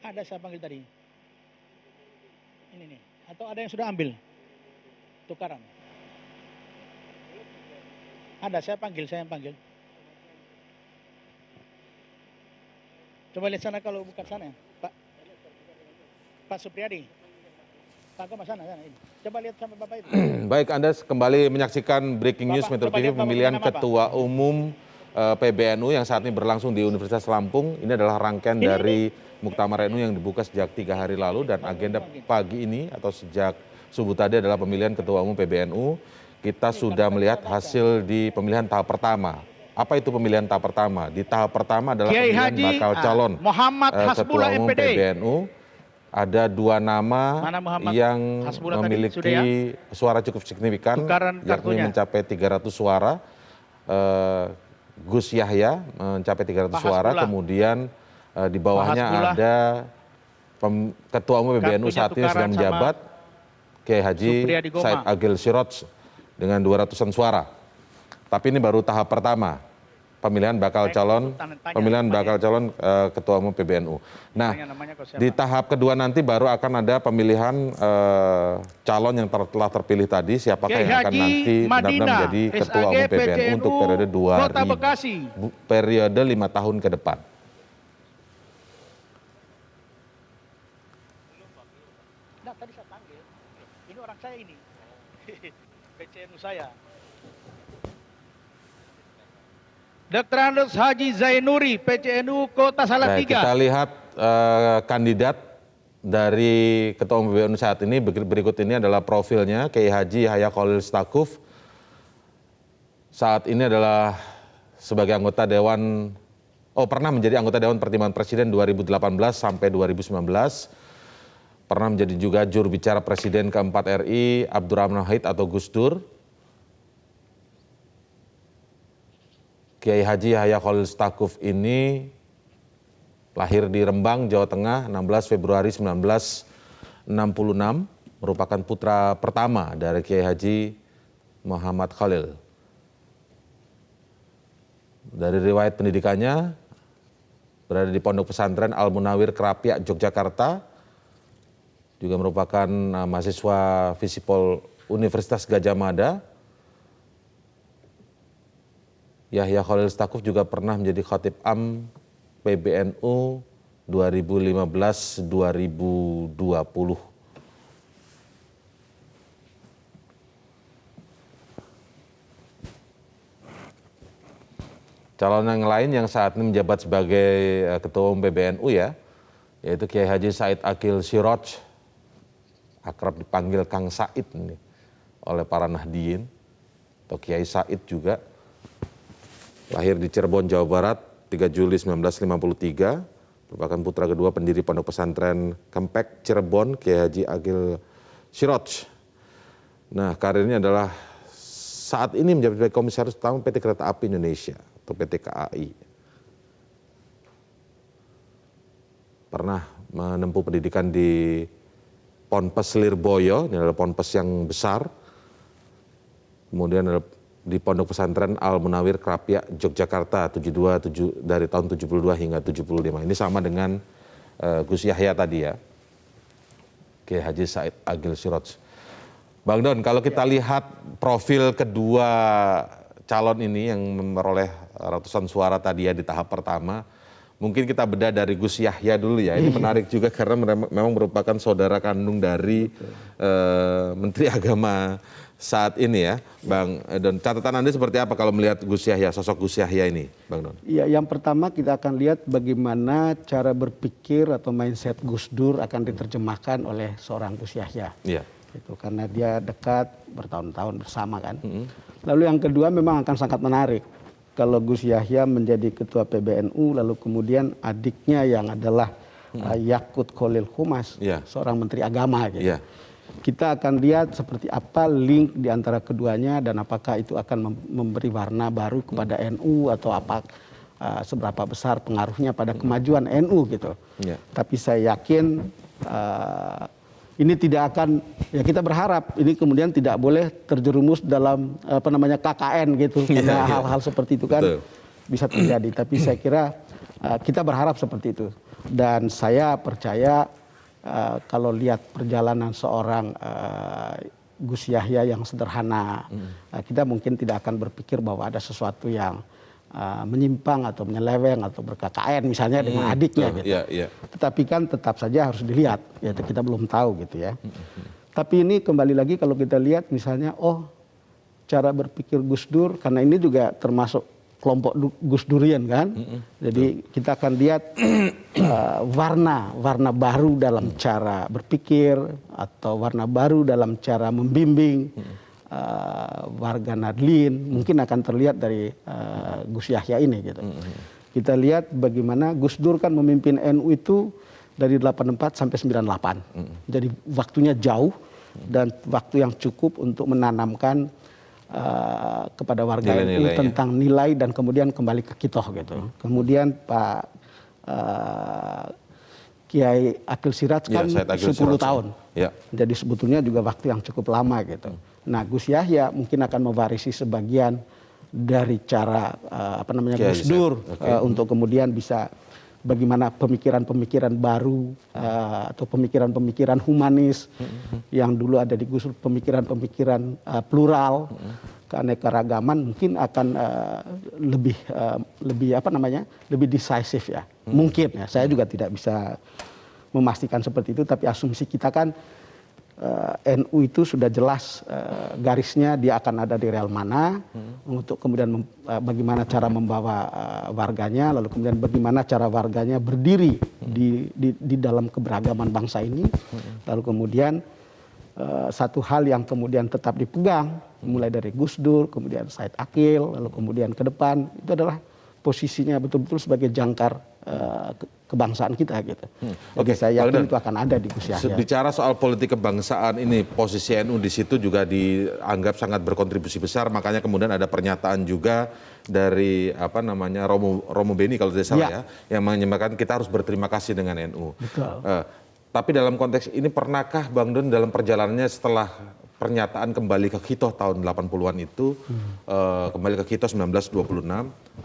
Ada saya panggil tadi. Ini nih. Atau ada yang sudah ambil? Tukaran. Ada, saya yang panggil. Coba lihat sana kalau bukan sana ya. Pak Supriyadi. Pak Koma sana ini. Coba lihat sama Bapak itu. Baik, Anda kembali menyaksikan Breaking News Metro TV, pemilihan Ketua Umum PBNU yang saat ini berlangsung di Universitas Lampung. Ini adalah rangkaian dari Muktamar NU yang dibuka sejak 3 hari lalu, dan agenda pagi ini atau sejak subuh tadi adalah pemilihan Ketua Umum PBNU. Kita sudah melihat hasil di pemilihan tahap pertama. Apa itu pemilihan tahap pertama? Di tahap pertama adalah pemilihan bakal calon Ketua Umum PBNU. Ada 2 nama yang memiliki suara cukup signifikan, yakni mencapai 300 suara. Gus Yahya mencapai 300 suara, kemudian di bawahnya ada Ketua Umum PBNU saat ini sedang menjabat, Kiai Haji Said Agil Siroj dengan 200-an suara. Tapi ini baru tahap pertama, pemilihan bakal calon Ketua Umum PBNU. Nah, di tahap kedua nanti baru akan ada pemilihan calon yang telah terpilih tadi, siapakah yang akan nanti benar-benar menjadi Ketua Umum PBNU untuk periode 5 tahun ke depan. Saya ini PCNU saya. Dr. Andes Haji Zainuri, PCNU Kota Salatiga. Kita lihat kandidat dari Ketua Umum PBNU saat ini. Berikut ini adalah profilnya. Kiai Haji Yahya Khalil Stakuf saat ini adalah sebagai anggota Dewan, pernah menjadi anggota Dewan Pertimbangan Presiden 2018 sampai 2019. Pernah menjadi juga juru bicara Presiden keempat RI Abdurrahman Wahid atau Gus Dur. Kiai Haji Yahya Khalil Stakuf ini lahir di Rembang, Jawa Tengah, 16 Februari 1966, merupakan putra pertama dari Kiai Haji Muhammad Khalil. Dari riwayat pendidikannya, berada di Pondok Pesantren Al-Munawir Krapyak, Yogyakarta. Juga merupakan mahasiswa Visipol Universitas Gadjah Mada. Yahya Khalil Stakuf juga pernah menjadi Khatib Am PBNU 2015-2020. Calon yang lain yang saat ini menjabat sebagai Ketua Umum PBNU yaitu Kiai Haji Said Akil Siraj, akrab dipanggil Kang Said ini oleh para Nahdliyin, atau Kiai Said juga. Lahir di Cirebon, Jawa Barat, 3 Juli 1953, merupakan putra kedua pendiri Pondok Pesantren Kempek, Cirebon, Kiai Haji Akil Siraj. Nah, karirnya adalah saat ini menjabat sebagai Komisaris Utama PT Kereta Api Indonesia, atau PT KAI. Pernah menempuh pendidikan di Ponpes Lirboyo, ini adalah ponpes yang besar. Kemudian di Pondok Pesantren Al-Munawir Krapyak, Yogyakarta, dari tahun 72 hingga 75. Ini sama dengan Gus Yahya tadi ya, Kiai Haji Said Akil Siraj. Bang Don, kalau kita lihat profil kedua calon ini yang memperoleh ratusan suara tadi ya di tahap pertama, mungkin kita bedah dari Gus Yahya dulu ya. Ini menarik juga karena memang merupakan saudara kandung dari Menteri Agama saat ini ya, Bang Don. Catatan Anda seperti apa kalau melihat Gus Yahya, sosok Gus Yahya ini, Bang Don? Iya, yang pertama kita akan lihat bagaimana cara berpikir atau mindset Gus Dur akan diterjemahkan oleh seorang Gus Yahya. Iya. Gitu, karena dia dekat bertahun-tahun bersama kan. Lalu yang kedua memang akan sangat menarik kalau Gus Yahya menjadi ketua PBNU, lalu kemudian adiknya yang adalah Yakut Khalil Khumas, seorang menteri agama gitu. Kita akan lihat seperti apa link di antara keduanya dan apakah itu akan memberi warna baru kepada NU atau apa seberapa besar pengaruhnya pada kemajuan NU gitu. Tapi saya yakin ini tidak akan, ya kita berharap ini kemudian tidak boleh terjerumus dalam KKN gitu, karena hal-hal seperti itu kan bisa terjadi. Tapi saya kira kita berharap seperti itu. Dan saya percaya kalau lihat perjalanan seorang Gus Yahya yang sederhana, kita mungkin tidak akan berpikir bahwa ada sesuatu yang menyimpang atau menyeleweng atau ber-KKN misalnya dengan adiknya gitu. Tetapi kan tetap saja harus dilihat, ya kita belum tahu gitu ya. Tapi ini kembali lagi kalau kita lihat misalnya, cara berpikir Gus Dur, karena ini juga termasuk kelompok Gus Durian kan. Jadi kita akan lihat warna baru dalam cara berpikir atau warna baru dalam cara membimbing warga Nahdliyin, mungkin akan terlihat dari Gus Yahya ini gitu. Kita lihat bagaimana Gus Dur kan memimpin NU itu dari 84 sampai 98. Jadi waktunya jauh dan waktu yang cukup untuk menanamkan kepada warga NU tentang nilai dan kemudian kembali ke kitoh gitu. Kemudian Pak Kiai Akil Siraj kan 10 tahun. Jadi sebetulnya juga waktu yang cukup lama gitu. Nah, Gus Yahya mungkin akan mewarisi sebagian dari cara Gus Dur untuk kemudian bisa bagaimana pemikiran-pemikiran baru atau pemikiran-pemikiran humanis yang dulu ada di Gus Dur, pemikiran-pemikiran plural, keanekaragaman mungkin akan lebih decisive ya. Mungkin ya, saya juga tidak bisa memastikan seperti itu, tapi asumsi kita kan NU itu sudah jelas garisnya dia akan ada di rel mana, untuk kemudian bagaimana cara membawa warganya, lalu kemudian bagaimana cara warganya berdiri di dalam keberagaman bangsa ini, lalu kemudian satu hal yang kemudian tetap dipegang mulai dari Gus Dur, kemudian Said Akil, lalu kemudian ke depan itu adalah posisinya betul-betul sebagai jangkar kebangsaan kita gitu. Jadi saya yakin itu akan ada di Gus Yahya. Bicara soal politik kebangsaan ini, posisi NU di situ juga dianggap sangat berkontribusi besar, makanya kemudian ada pernyataan juga dari Romo Beni kalau tidak salah ya, yang menyatakan kita harus berterima kasih dengan NU. Betul. Tapi dalam konteks ini pernahkah Bang Don dalam perjalanannya setelah pernyataan kembali ke Kito tahun 80-an itu, kembali ke Kito 1926,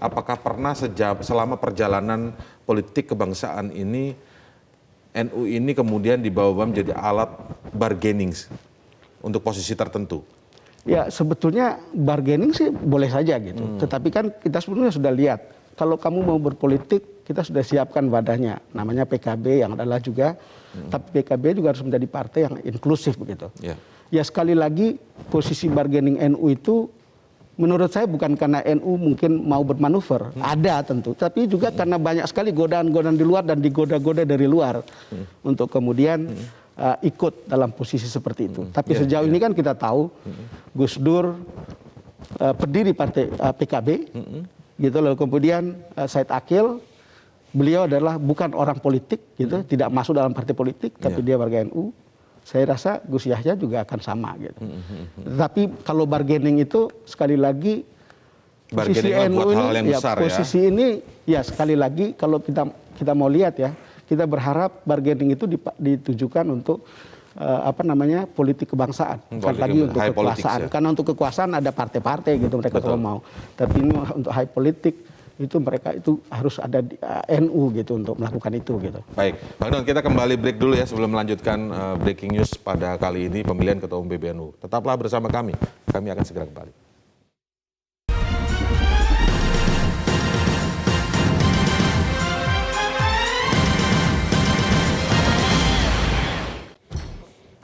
apakah pernah selama perjalanan politik kebangsaan ini, NU ini kemudian dibawa menjadi alat bargaining untuk posisi tertentu? Ya sebetulnya bargaining sih boleh saja gitu. Tetapi kan kita sebetulnya sudah lihat, kalau kamu mau berpolitik, kita sudah siapkan wadahnya, namanya PKB yang adalah juga, tapi PKB juga harus menjadi partai yang inklusif begitu. Ya sekali lagi posisi bargaining NU itu menurut saya bukan karena NU mungkin mau bermanuver, ada tentu, tapi juga karena banyak sekali godaan-godaan di luar dan digoda-goda dari luar untuk kemudian ikut dalam posisi seperti itu. Tapi sejauh ini kan kita tahu Gus Dur pendiri partai PKB, gitu, lalu kemudian Said Akil, beliau adalah bukan orang politik, gitu, tidak masuk dalam partai politik, tapi dia warga NU. Saya rasa Gus Yahya juga akan sama, gitu. Tapi kalau bargaining itu sekali lagi posisi NU ini, posisi ini ya sekali lagi kalau kita mau lihat ya, kita berharap bargaining itu ditujukan untuk politik kebangsaan, bukan lagi untuk kekuasaan. Karena untuk kekuasaan ada partai-partai gitu mereka kalau mau. Tapi ini untuk high politik itu mereka itu harus ada di NU gitu untuk melakukan itu gitu. Baik, Bang Don, kita kembali break dulu ya sebelum melanjutkan breaking news pada kali ini pemilihan Ketua Umum PBNU. Tetaplah bersama kami akan segera kembali.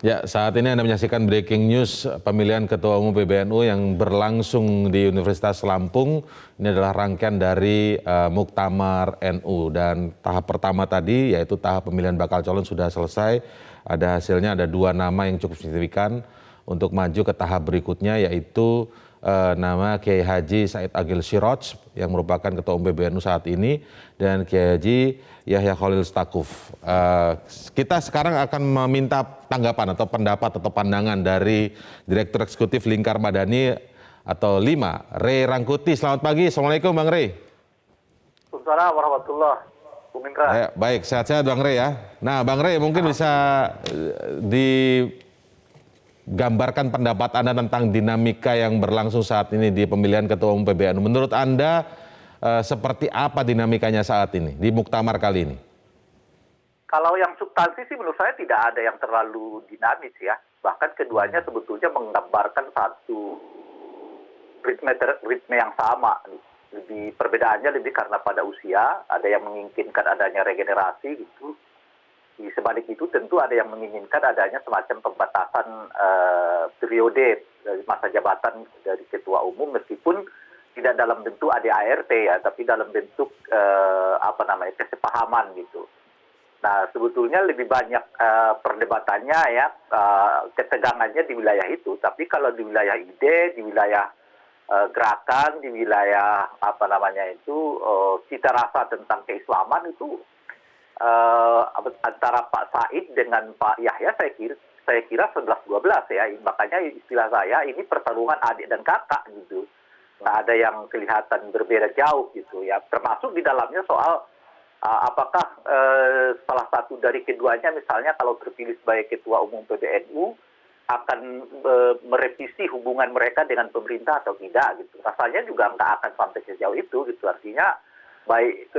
Ya, saat ini Anda menyaksikan breaking news pemilihan Ketua Umum PBNU yang berlangsung di Universitas Lampung. Ini adalah rangkaian dari Muktamar NU dan tahap pertama tadi yaitu tahap pemilihan bakal calon sudah selesai. Ada hasilnya, ada 2 nama yang cukup signifikan untuk maju ke tahap berikutnya yaitu nama Kiai Haji Said Agil Siroj yang merupakan Ketua Umum PBNU saat ini dan Kiai Haji Yahya Khalil Stakuf. Kita sekarang akan meminta tanggapan atau pendapat atau pandangan dari Direktur Eksekutif Lingkar Madani atau LIMA, Ray Rangkuti. Selamat pagi, Assalamualaikum Bang Ray. Waalaikumsalam warahmatullahi wabarakatuh. Baik, sehat-sehat Bang Ray ya. Nah Bang Ray mungkin bisa digambarkan pendapat Anda tentang dinamika yang berlangsung saat ini di pemilihan Ketua Umum PBNU. Menurut Anda seperti apa dinamikanya saat ini di Muktamar kali ini? Kalau yang substansi sih menurut saya tidak ada yang terlalu dinamis ya. Bahkan keduanya sebetulnya menggambarkan satu ritme yang sama. Perbedaannya lebih karena pada usia, ada yang menginginkan adanya regenerasi gitu. Di sebalik itu tentu ada yang menginginkan adanya semacam pembatasan periode dari masa jabatan dari ketua umum meskipun tidak dalam bentuk ADART ya, tapi dalam bentuk kesepahaman gitu. Nah sebetulnya lebih banyak perdebatannya ya, ketegangannya di wilayah itu. Tapi kalau di wilayah ide, di wilayah gerakan, di wilayah cita rasa tentang keislaman itu antara Pak Said dengan Pak Yahya saya kira 11-12 ya. Makanya istilah saya ini pertarungan adik dan kakak gitu. Nggak ada yang kelihatan berbeda jauh gitu ya. Termasuk di dalamnya soal apakah salah satu dari keduanya misalnya kalau terpilih sebagai Ketua Umum PBNU akan merevisi hubungan mereka dengan pemerintah atau tidak gitu. Rasanya juga nggak akan sampai sejauh itu gitu. Artinya baik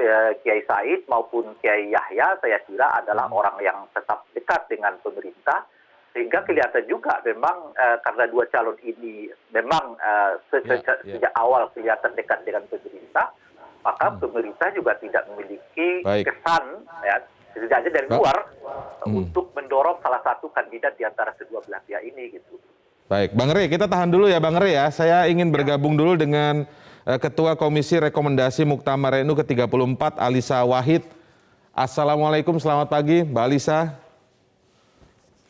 Kiai Said maupun Kiai Yahya saya kira adalah orang yang tetap dekat dengan pemerintah. Sehingga kelihatan juga memang karena 2 calon ini memang sejak awal kelihatan dekat dengan pemerintah, maka pemerintah juga tidak memiliki kesan ya, setidaknya dari luar untuk mendorong salah satu kandidat di antara kedua belah pihak ini gitu. Baik, Bang Ray, kita tahan dulu ya Bang Ray ya. Saya ingin bergabung dulu dengan Ketua Komisi Rekomendasi Muktamar NU ke-34 Alisa Wahid. Assalamualaikum, selamat pagi Mbak Alisa.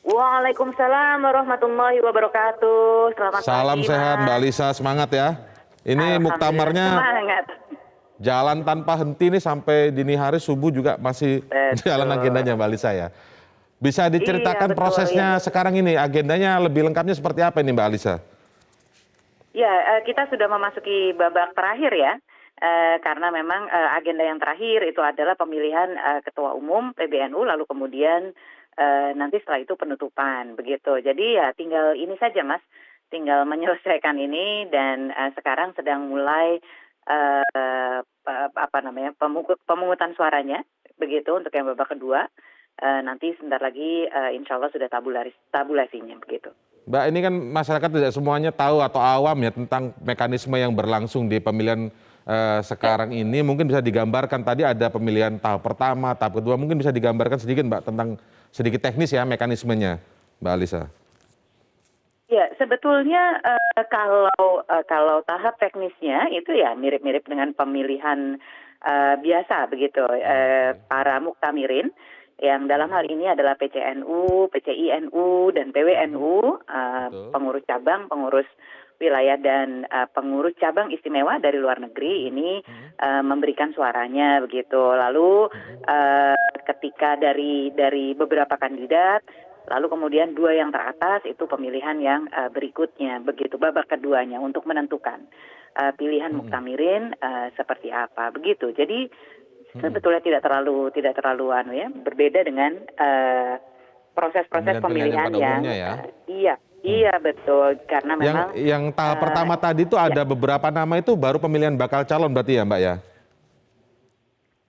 Waalaikumsalam warahmatullahi wabarakatuh. Selamat pagi. Salam sehat Mbak Alisa, semangat ya. Ini muktamarnya jalan tanpa henti nih sampai dini hari subuh juga masih jalan agendanya Mbak Alisa ya. Bisa diceritakan prosesnya sekarang ini, agendanya lebih lengkapnya seperti apa ini Mbak Alisa? Ya, kita sudah memasuki babak terakhir ya. Karena memang agenda yang terakhir itu adalah pemilihan Ketua Umum PBNU, lalu kemudian nanti setelah itu penutupan begitu. Jadi ya tinggal ini saja Mas, tinggal menyelesaikan ini dan sekarang sedang mulai pemungutan suaranya begitu untuk yang babak kedua. Nanti sebentar lagi insya Allah sudah tabulasinya begitu. Mbak, ini kan masyarakat tidak semuanya tahu atau awam ya tentang mekanisme yang berlangsung di pemilihan sekarang ini. Mungkin bisa digambarkan, tadi ada pemilihan tahap pertama, tahap kedua, mungkin bisa digambarkan sedikit Mbak tentang sedikit teknis ya mekanismenya, Mbak Alisa. Ya, sebetulnya kalau tahap teknisnya itu ya mirip-mirip dengan pemilihan biasa begitu, para muktamirin yang dalam hal ini adalah PCNU, PCINU, dan PWNU, pengurus cabang, pengurus wilayah, dan pengurus cabang istimewa dari luar negeri ini memberikan suaranya begitu. Lalu ketika dari beberapa kandidat, lalu kemudian 2 yang teratas itu pemilihan yang berikutnya begitu, babak keduanya untuk menentukan pilihan muktamirin seperti apa begitu. Jadi sebetulnya tidak terlalu berbeda dengan proses-proses pemilihan yang iya betul, karena memang yang tahap pertama tadi itu ada beberapa nama itu baru pemilihan bakal calon berarti ya Mbak ya?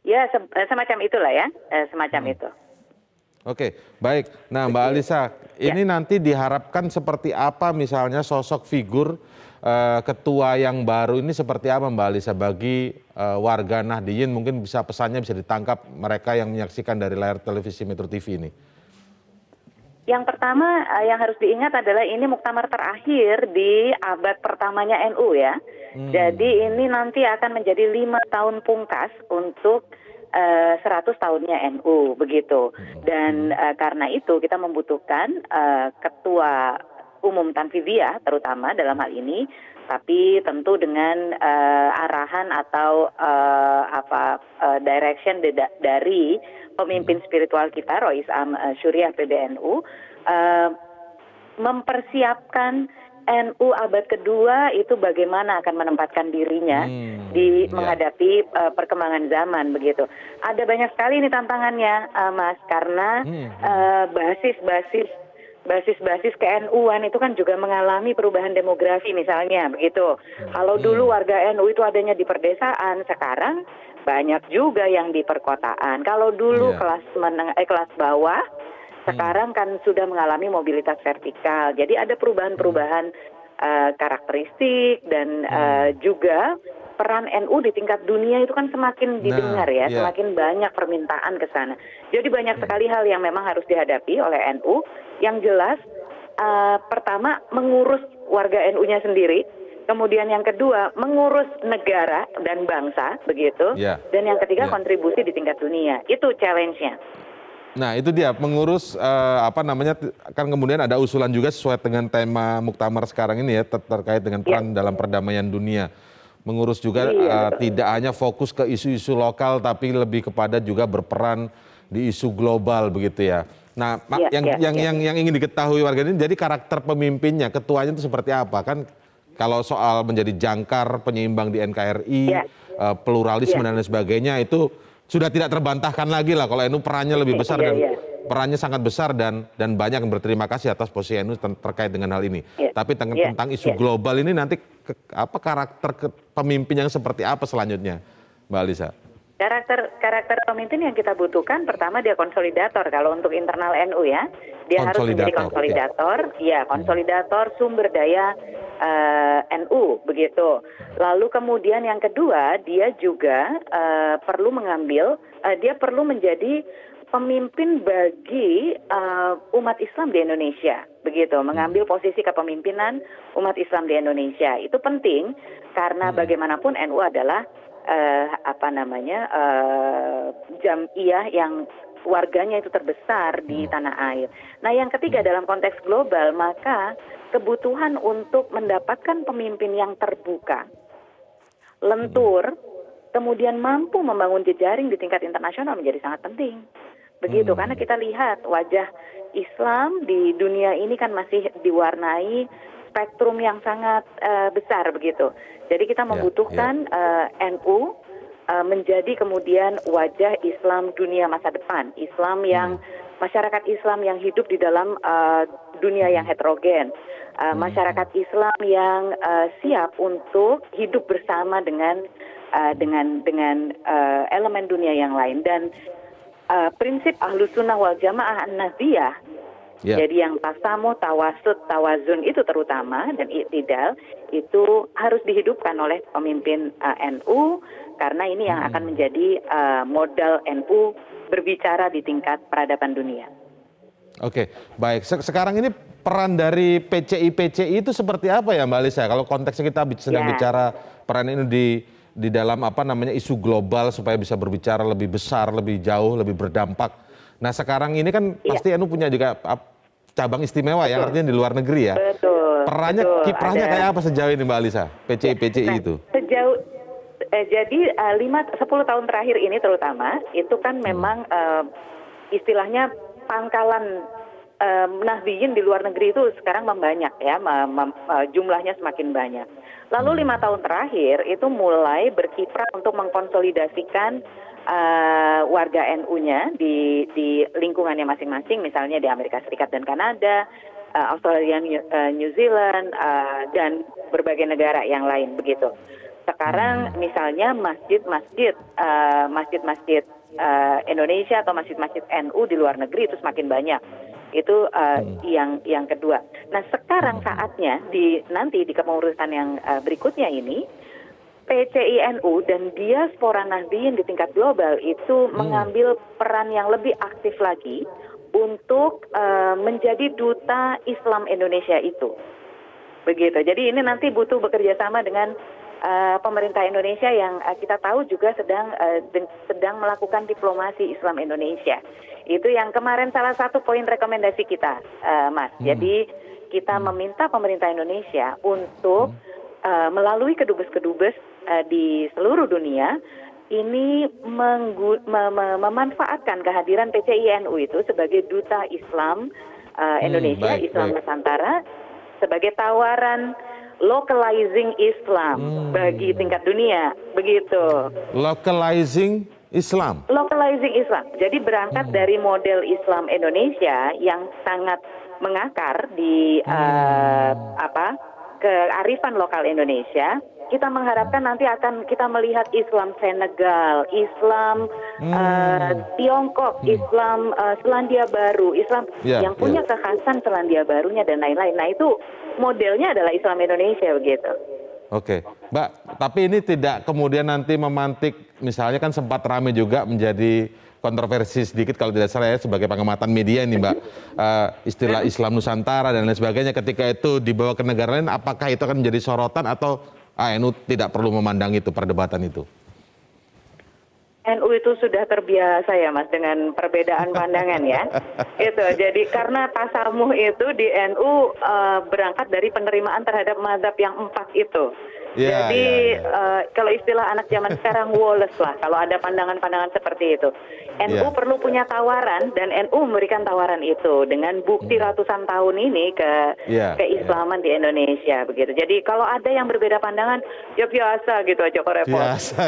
Ya semacam itulah ya, semacam itu. Oke, baik. Nah Mbak Alisa, ini nanti diharapkan seperti apa misalnya sosok figur ketua yang baru ini seperti apa Mbak Alisa bagi warga Nahdliyin, mungkin bisa pesannya bisa ditangkap mereka yang menyaksikan dari layar televisi Metro TV ini. Yang pertama yang harus diingat adalah ini muktamar terakhir di abad pertamanya NU ya. Jadi ini nanti akan menjadi 5 tahun pungkas untuk 100 tahunnya NU begitu. Dan karena itu kita membutuhkan ketua umum Tanfidiyah terutama dalam hal ini, tapi tentu dengan arahan atau direction dari pemimpin spiritual kita Rois Am Syuriah PBNU, mempersiapkan NU abad kedua itu bagaimana akan menempatkan dirinya di menghadapi perkembangan zaman begitu. Ada banyak sekali ini tantangannya Mas, karena basis ke-NU-an itu kan juga mengalami perubahan demografi misalnya begitu. Kalau dulu warga NU itu adanya di perdesaan, sekarang banyak juga yang di perkotaan. Kalau dulu kelas bawah, sekarang kan sudah mengalami mobilitas vertikal. Jadi ada perubahan-perubahan karakteristik dan juga peran NU di tingkat dunia itu kan semakin didengar ya, semakin banyak permintaan ke sana. Jadi banyak sekali hal yang memang harus dihadapi oleh NU. Yang jelas, pertama mengurus warga NU-nya sendiri, kemudian yang kedua mengurus negara dan bangsa, begitu, dan yang ketiga kontribusi di tingkat dunia. Itu challenge-nya. Nah itu dia, mengurus kan kemudian ada usulan juga sesuai dengan tema muktamar sekarang ini ya, terkait dengan peran dalam perdamaian dunia. Mengurus juga tidak hanya fokus ke isu-isu lokal, tapi lebih kepada juga berperan di isu global begitu ya. Nah, yang ingin diketahui warga ini, jadi karakter pemimpinnya, ketuanya itu seperti apa? Kan kalau soal menjadi jangkar penyeimbang di NKRI, pluralisme dan lain sebagainya, itu sudah tidak terbantahkan lagi lah kalau NU perannya lebih besar dan perannya sangat besar dan banyak yang berterima kasih atas posisi NU terkait dengan hal ini. Tapi tentang isu global ini nanti karakter pemimpin yang seperti apa selanjutnya, Mbak Alisa? Karakter pemimpin yang kita butuhkan pertama dia konsolidator kalau untuk internal NU ya. Dia harus menjadi konsolidator, konsolidator sumber daya NU begitu. Lalu kemudian yang kedua dia juga perlu menjadi pemimpin bagi umat Islam di Indonesia begitu, mengambil posisi kepemimpinan umat Islam di Indonesia. Itu penting karena bagaimanapun NU adalah jam'iyah yang warganya itu terbesar di tanah air. Nah, yang ketiga dalam konteks global, maka kebutuhan untuk mendapatkan pemimpin yang terbuka, lentur, kemudian mampu membangun jejaring di tingkat internasional menjadi sangat penting. Begitu, karena kita lihat wajah Islam di dunia ini kan masih diwarnai spektrum yang sangat besar begitu. Jadi kita membutuhkan NU menjadi kemudian wajah Islam dunia masa depan, Islam yang masyarakat Islam yang hidup di dalam dunia yang heterogen, masyarakat Islam yang siap untuk hidup bersama dengan elemen dunia yang lain, dan prinsip Ahlus Sunnah wal Jamaah An-Nahdiyah. Jadi yang tasamuh, tawasud, tawazun itu terutama, dan i'tidal itu harus dihidupkan oleh pemimpin NU, karena ini yang akan menjadi modal NU berbicara di tingkat peradaban dunia. Oke, baik. Sekarang ini peran dari PCI itu seperti apa ya Mbak Alisa? Kalau konteksnya kita sedang bicara peran ini di dalam isu global supaya bisa berbicara lebih besar, lebih jauh, lebih berdampak. Nah sekarang ini kan pasti NU punya juga cabang istimewa yang artinya di luar negeri ya. Betul. Perannya, kiprahnya kayak apa sejauh ini Mbak Alisa? PCI itu. Sejauh jadi 10 tahun terakhir ini terutama itu kan memang istilahnya pangkalan Nahdiyin di luar negeri itu sekarang membanyak ya, jumlahnya semakin banyak. Lalu 5 tahun terakhir itu mulai berkiprah untuk mengkonsolidasikan warga NU-nya di lingkungannya masing-masing, misalnya di Amerika Serikat dan Kanada, Australia, New Zealand, dan berbagai negara yang lain begitu. Sekarang misalnya masjid-masjid Indonesia atau masjid-masjid NU di luar negeri itu semakin banyak. Itu yang kedua. Nah sekarang saatnya nanti di kepengurusan yang berikutnya ini, PCI NU dan diaspora Nahdiyin di tingkat global itu mengambil peran yang lebih aktif lagi untuk menjadi duta Islam Indonesia itu. Begitu. Jadi ini nanti butuh bekerja sama dengan pemerintah Indonesia yang kita tahu juga sedang melakukan diplomasi Islam Indonesia. Itu yang kemarin salah satu poin rekomendasi kita, Mas. Jadi kita meminta pemerintah Indonesia untuk melalui kedubes-kedubes di seluruh dunia ini memanfaatkan kehadiran PCI NU itu sebagai duta Islam Indonesia, Islam Nusantara, sebagai tawaran localizing Islam bagi tingkat dunia, begitu. Localizing Islam. Localizing Islam. Jadi berangkat dari model Islam Indonesia yang sangat mengakar di kearifan lokal Indonesia. Kita mengharapkan nanti akan kita melihat Islam Senegal, Islam Tiongkok, Islam Selandia Baru, Islam yang punya kekhasan Selandia Barunya dan lain-lain. Nah itu modelnya adalah Islam Indonesia begitu. Oke, Mbak, tapi ini tidak kemudian nanti memantik, misalnya kan sempat ramai juga menjadi kontroversi sedikit kalau tidak salah ya sebagai pengamatan media ini Mbak, istilah Islam Nusantara dan lain sebagainya, ketika itu dibawa ke negara lain, apakah itu akan menjadi sorotan atau NU tidak perlu memandang itu, perdebatan itu? NU itu sudah terbiasa ya Mas dengan perbedaan pandangan ya. Itu jadi karena tasamuh itu di NU berangkat dari penerimaan terhadap mazhab yang 4 itu. Jadi kalau istilah anak zaman sekarang woles lah kalau ada pandangan-pandangan seperti itu. NU perlu punya tawaran dan NU memberikan tawaran itu dengan bukti ratusan tahun ini keislaman di Indonesia begitu. Jadi kalau ada yang berbeda pandangan ya biasa gitu aja kok repot. Biasa.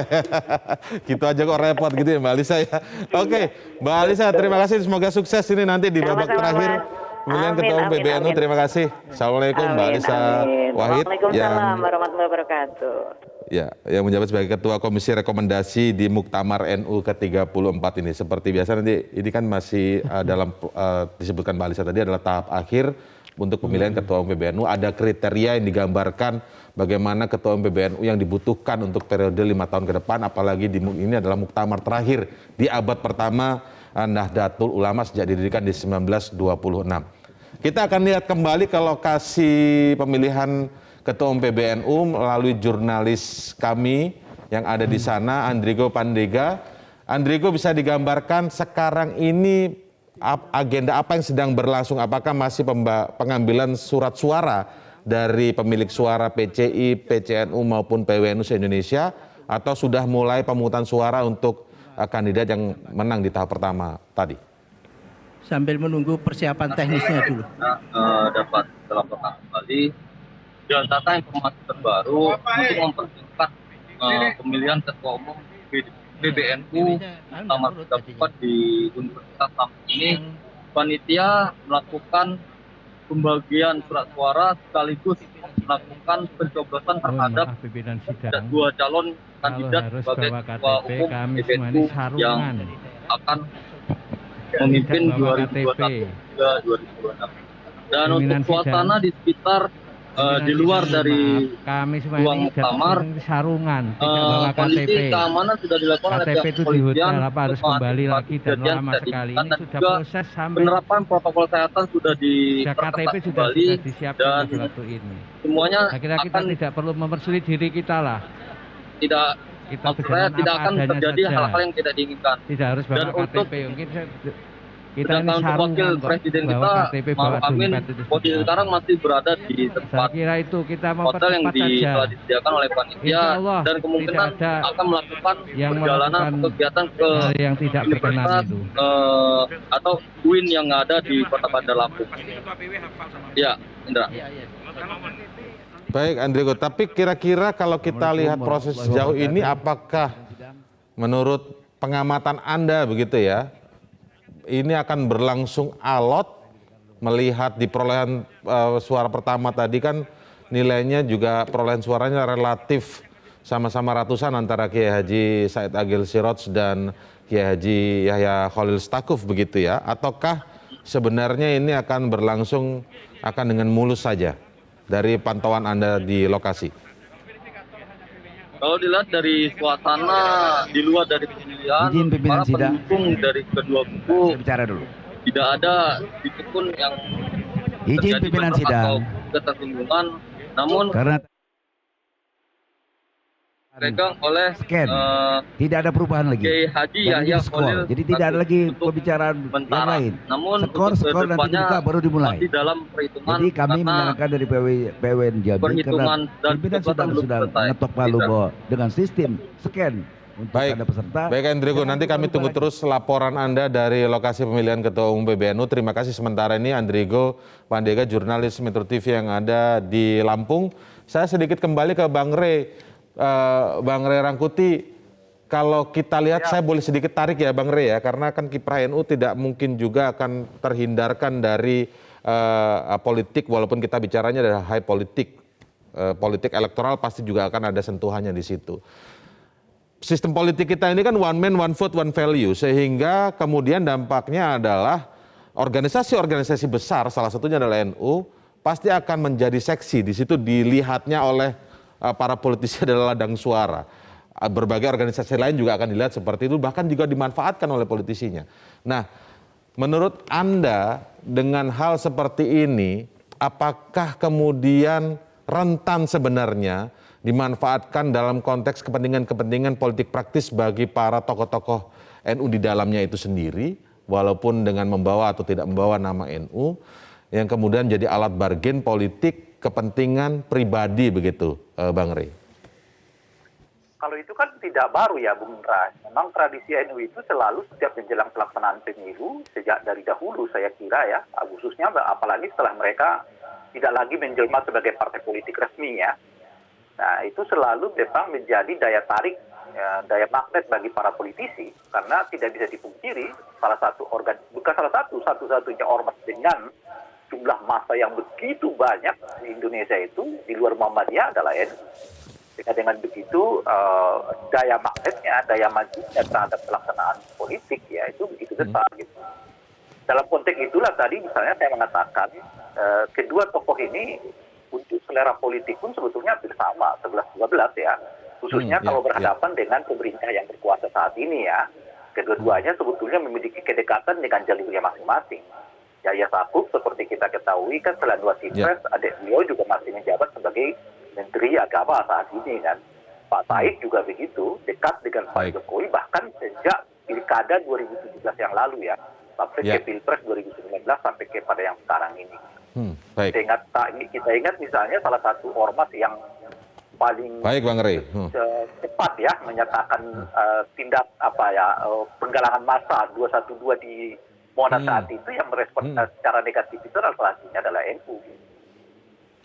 Gitu aja kok repot gitu ya Mbak Alisa ya. Oke, Mbak Alisa terima kasih, semoga sukses ini nanti di babak terakhir. Pemilihan Ketua Umum PBNU, terima kasih. Assalamualaikum Mbak Alisa Wahid. Waalaikumsalam warahmatullahi wabarakatuh. Ya, yang menjabat sebagai Ketua Komisi Rekomendasi di Muktamar NU ke-34 ini. Seperti biasa nanti ini kan masih dalam disebutkan Mbak Alisa tadi adalah tahap akhir untuk pemilihan Ketua Umum PBNU. Ada kriteria yang digambarkan bagaimana Ketua Umum PBNU yang dibutuhkan untuk periode 5 tahun ke depan, apalagi ini adalah muktamar terakhir di abad pertama Nahdlatul Ulama sejak didirikan di 1926. Kita akan lihat kembali ke lokasi pemilihan Ketua Umum PBNU melalui jurnalis kami yang ada di sana, Andrigo Pandega. Andrigo, bisa digambarkan sekarang ini agenda apa yang sedang berlangsung? Apakah masih pengambilan surat suara dari pemilik suara PCI, PCNU maupun PWNU se-Indonesia, atau sudah mulai pemungutan suara untuk kandidat yang menang di tahap pertama tadi? Sambil menunggu persiapan teknisnya dulu. Dapat dilaporkan kembali dan data informasi terbaru untuk mempercepat pemilihan Ketua Umum PBNU Muktamar ke-34 di Universitas Lampung ini panitia melakukan pembagian surat suara sekaligus melakukan pencoblosan terhadap dua calon kandidat sebagai ketua umum PBNU yang akan memimpin 2021 hingga 2026. Dan untuk suasana di sekitar di luar dari ruang muktamar, kondisi keamanan sudah dilakukan oleh pihak kepolisian, harus kembali lagi dan lama sekali. Ini sudah proses sampai penerapan protokol kesehatan sudah KTP kembali sudah disiapkan dan waktu ini. Semuanya Akhirnya kita tidak perlu mempersulit diri kita lah. Tidak akan terjadi hal-hal yang tidak diinginkan. Tidak harus bawa KTP. Mungkin kita ini wakil presiden kita, Maruf Amin, posisi sekarang masih berada di tempat hotel yang telah disediakan oleh panitia dan kemungkinan akan melakukan perjalanan kegiatan ke yang tidak universitas atau UIN yang ada di Kota Bandar Lampung. Ya, Indra. Baik, Andrigo. Tapi kira-kira kalau kita lihat proses sejauh ini, apakah menurut pengamatan Anda begitu ya, ini akan berlangsung alot melihat di perolehan suara pertama tadi kan nilainya juga perolehan suaranya relatif sama-sama ratusan antara Kiai Haji Said Agil Siroj dan Kiai Haji Yahya Khalil Stakuf begitu ya, ataukah sebenarnya ini akan berlangsung dengan mulus saja dari pantauan Anda di lokasi? Kalau dilihat dari suasana di luar dari pemilihan, para pendukung dari kedua kubu tidak ada sedikit pun yang terjadi bentrok atau ketersinggungan, namun dipegang oleh tidak ada perubahan lagi. Kiai Haji Yahya Khalil, jadi tidak ada lagi pembicaraan yang lain. Namun skor nanti dibuka baru dimulai. Masih dalam perhitungan. Jadi kami menyarankan dari PWN Jambi karena pimpinan sudah mengetok palu bahwa dengan sistem scan untuk ada peserta. Baik Andrigo, nanti kami tunggu terus laporan Anda dari lokasi pemilihan Ketua Umum PBNU. Terima kasih sementara ini Andrigo Pandega, jurnalis Metro TV yang ada di Lampung. Saya sedikit kembali ke Bang Rey. Bang Rey Rangkuti, kalau kita lihat, saya boleh sedikit tarik ya Bang Rey ya, karena kan kiprah NU tidak mungkin juga akan terhindarkan dari politik, walaupun kita bicaranya adalah high politik, politik elektoral pasti juga akan ada sentuhannya di situ. Sistem politik kita ini kan one man, one vote, one value, sehingga kemudian dampaknya adalah organisasi-organisasi besar, salah satunya adalah NU, pasti akan menjadi seksi. Di situ dilihatnya oleh para politisi adalah ladang suara. Berbagai organisasi lain juga akan dilihat seperti itu, bahkan juga dimanfaatkan oleh politisinya. Nah, menurut Anda dengan hal seperti ini, apakah kemudian rentan sebenarnya dimanfaatkan dalam konteks kepentingan-kepentingan politik praktis bagi para tokoh-tokoh NU di dalamnya itu sendiri, walaupun dengan membawa atau tidak membawa nama NU, yang kemudian jadi alat bargain politik kepentingan pribadi begitu, Bang Rey? Kalau itu kan tidak baru ya Bung Indra. Memang tradisi NU itu selalu setiap menjelang pelaksanaan pemilu sejak dari dahulu saya kira ya, khususnya apalagi setelah mereka tidak lagi menjelma sebagai partai politik resmi ya. Nah itu selalu memang menjadi daya tarik, ya, daya magnet bagi para politisi, karena tidak bisa dipungkiri satu-satunya ormas dengan jumlah massa yang begitu banyak di Indonesia itu di luar Muhammadiyah adalah NU. Dengan begitu daya magnetnya, daya majunya terhadap pelaksanaan politik ya itu begitu besar gitu. Dalam konteks itulah tadi misalnya saya mengatakan kedua tokoh ini untuk selera politik pun sebetulnya hampir sama 11-12 ya. Khususnya kalau berhadapan dengan pemerintah yang berkuasa saat ini ya. Kedua-duanya sebetulnya memiliki kedekatan dengan jalurnya masing-masing. Yahya Stakuf seperti kita ketahui kan selain Wasipres, adik beliau juga masih menjabat sebagai Menteri Agama saat ini kan. Pak Said juga begitu, dekat dengan Pak Jokowi bahkan sejak Pilkada 2017 yang lalu ya, sampai ke Pilpres 2019 sampai kepada yang sekarang ini. Kita ingat misalnya salah satu ormas yang paling Bang Rey. cepat ya menyatakan tindak penggalangan massa 212 di Monas saat itu yang merespon secara negatif itu adalah NU.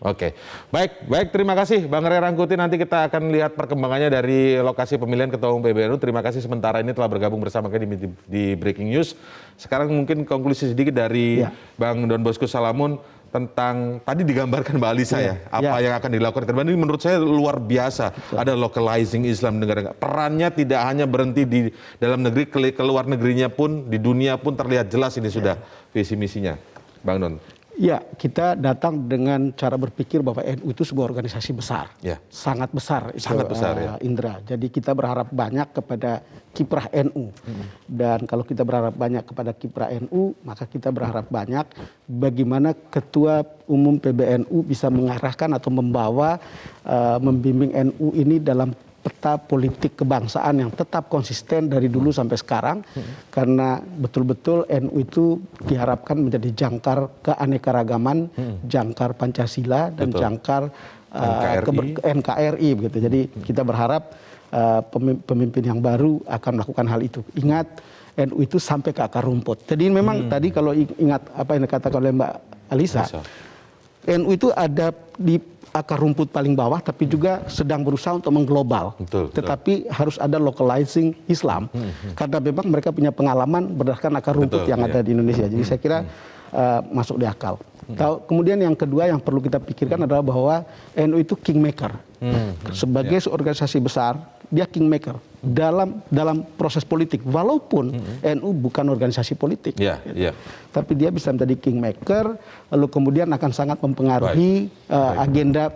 Oke, baik, terima kasih Bang Ray Rangkuti. Nanti kita akan lihat perkembangannya dari lokasi pemilihan Ketua Umum PBNU. Terima kasih sementara ini telah bergabung bersama kami di Breaking News. Sekarang mungkin konklusi sedikit dari Bang Don Bosco Salamun tentang tadi digambarkan Mbak Alisa apa yang akan dilakukan ke depan. Ini menurut saya luar biasa. Ada localizing Islam negara. Perannya tidak hanya berhenti di dalam negeri, ke luar negerinya pun, di dunia pun terlihat jelas ini sudah visi misinya. Bang Don. Ya, kita datang dengan cara berpikir bahwa NU itu sebuah organisasi besar, sangat besar, Indra. Jadi kita berharap banyak kepada kiprah NU. Dan kalau kita berharap banyak kepada kiprah NU, maka kita berharap banyak bagaimana Ketua Umum PBNU bisa mengarahkan atau membawa, membimbing NU ini dalam peta politik kebangsaan yang tetap konsisten dari dulu sampai sekarang, karena betul-betul NU itu diharapkan menjadi jangkar keanekaragaman, jangkar Pancasila dan jangkar NKRI begitu. Jadi kita berharap pemimpin yang baru akan melakukan hal itu. Ingat, NU itu sampai ke akar rumput. Jadi memang tadi kalau ingat apa yang dikatakan oleh Mbak Alisa, NU itu ada di akar rumput paling bawah, tapi juga sedang berusaha untuk mengglobal. Tetapi harus ada localizing Islam, karena memang mereka punya pengalaman berdasarkan akar rumput yang ada di Indonesia. Jadi saya kira masuk di akal. Kemudian yang kedua yang perlu kita pikirkan adalah bahwa NU itu kingmaker. Sebagai organisasi besar, dia kingmaker dalam proses politik, walaupun NU bukan organisasi politik, tapi dia bisa menjadi kingmaker, lalu kemudian akan sangat mempengaruhi agenda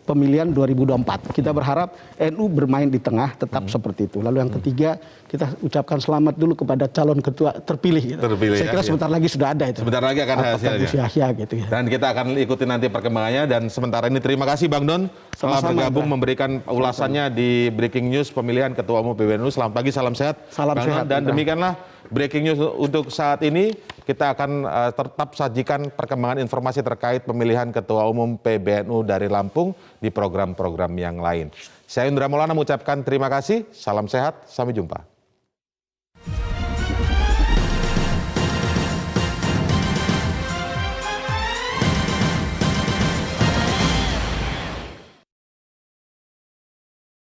pemilihan 2024. Kita berharap NU bermain di tengah, tetap seperti itu. Lalu yang ketiga, kita ucapkan selamat dulu kepada calon ketua terpilih. Saya kira sebentar lagi sudah ada itu. Sebentar lagi akan hasilnya. Gitu, Dan kita akan ikuti nanti perkembangannya. Dan sementara ini terima kasih Bang Don telah bergabung memberikan ulasannya di Breaking News pemilihan Ketua Umum PBNU. Selamat pagi, salam sehat. Salam sehat. Dan demikianlah Breaking News untuk saat ini. Kita akan tetap sajikan perkembangan informasi terkait pemilihan Ketua Umum PBNU dari Lampung di program-program yang lain. Saya Indra Maulana mengucapkan terima kasih, salam sehat, sampai jumpa.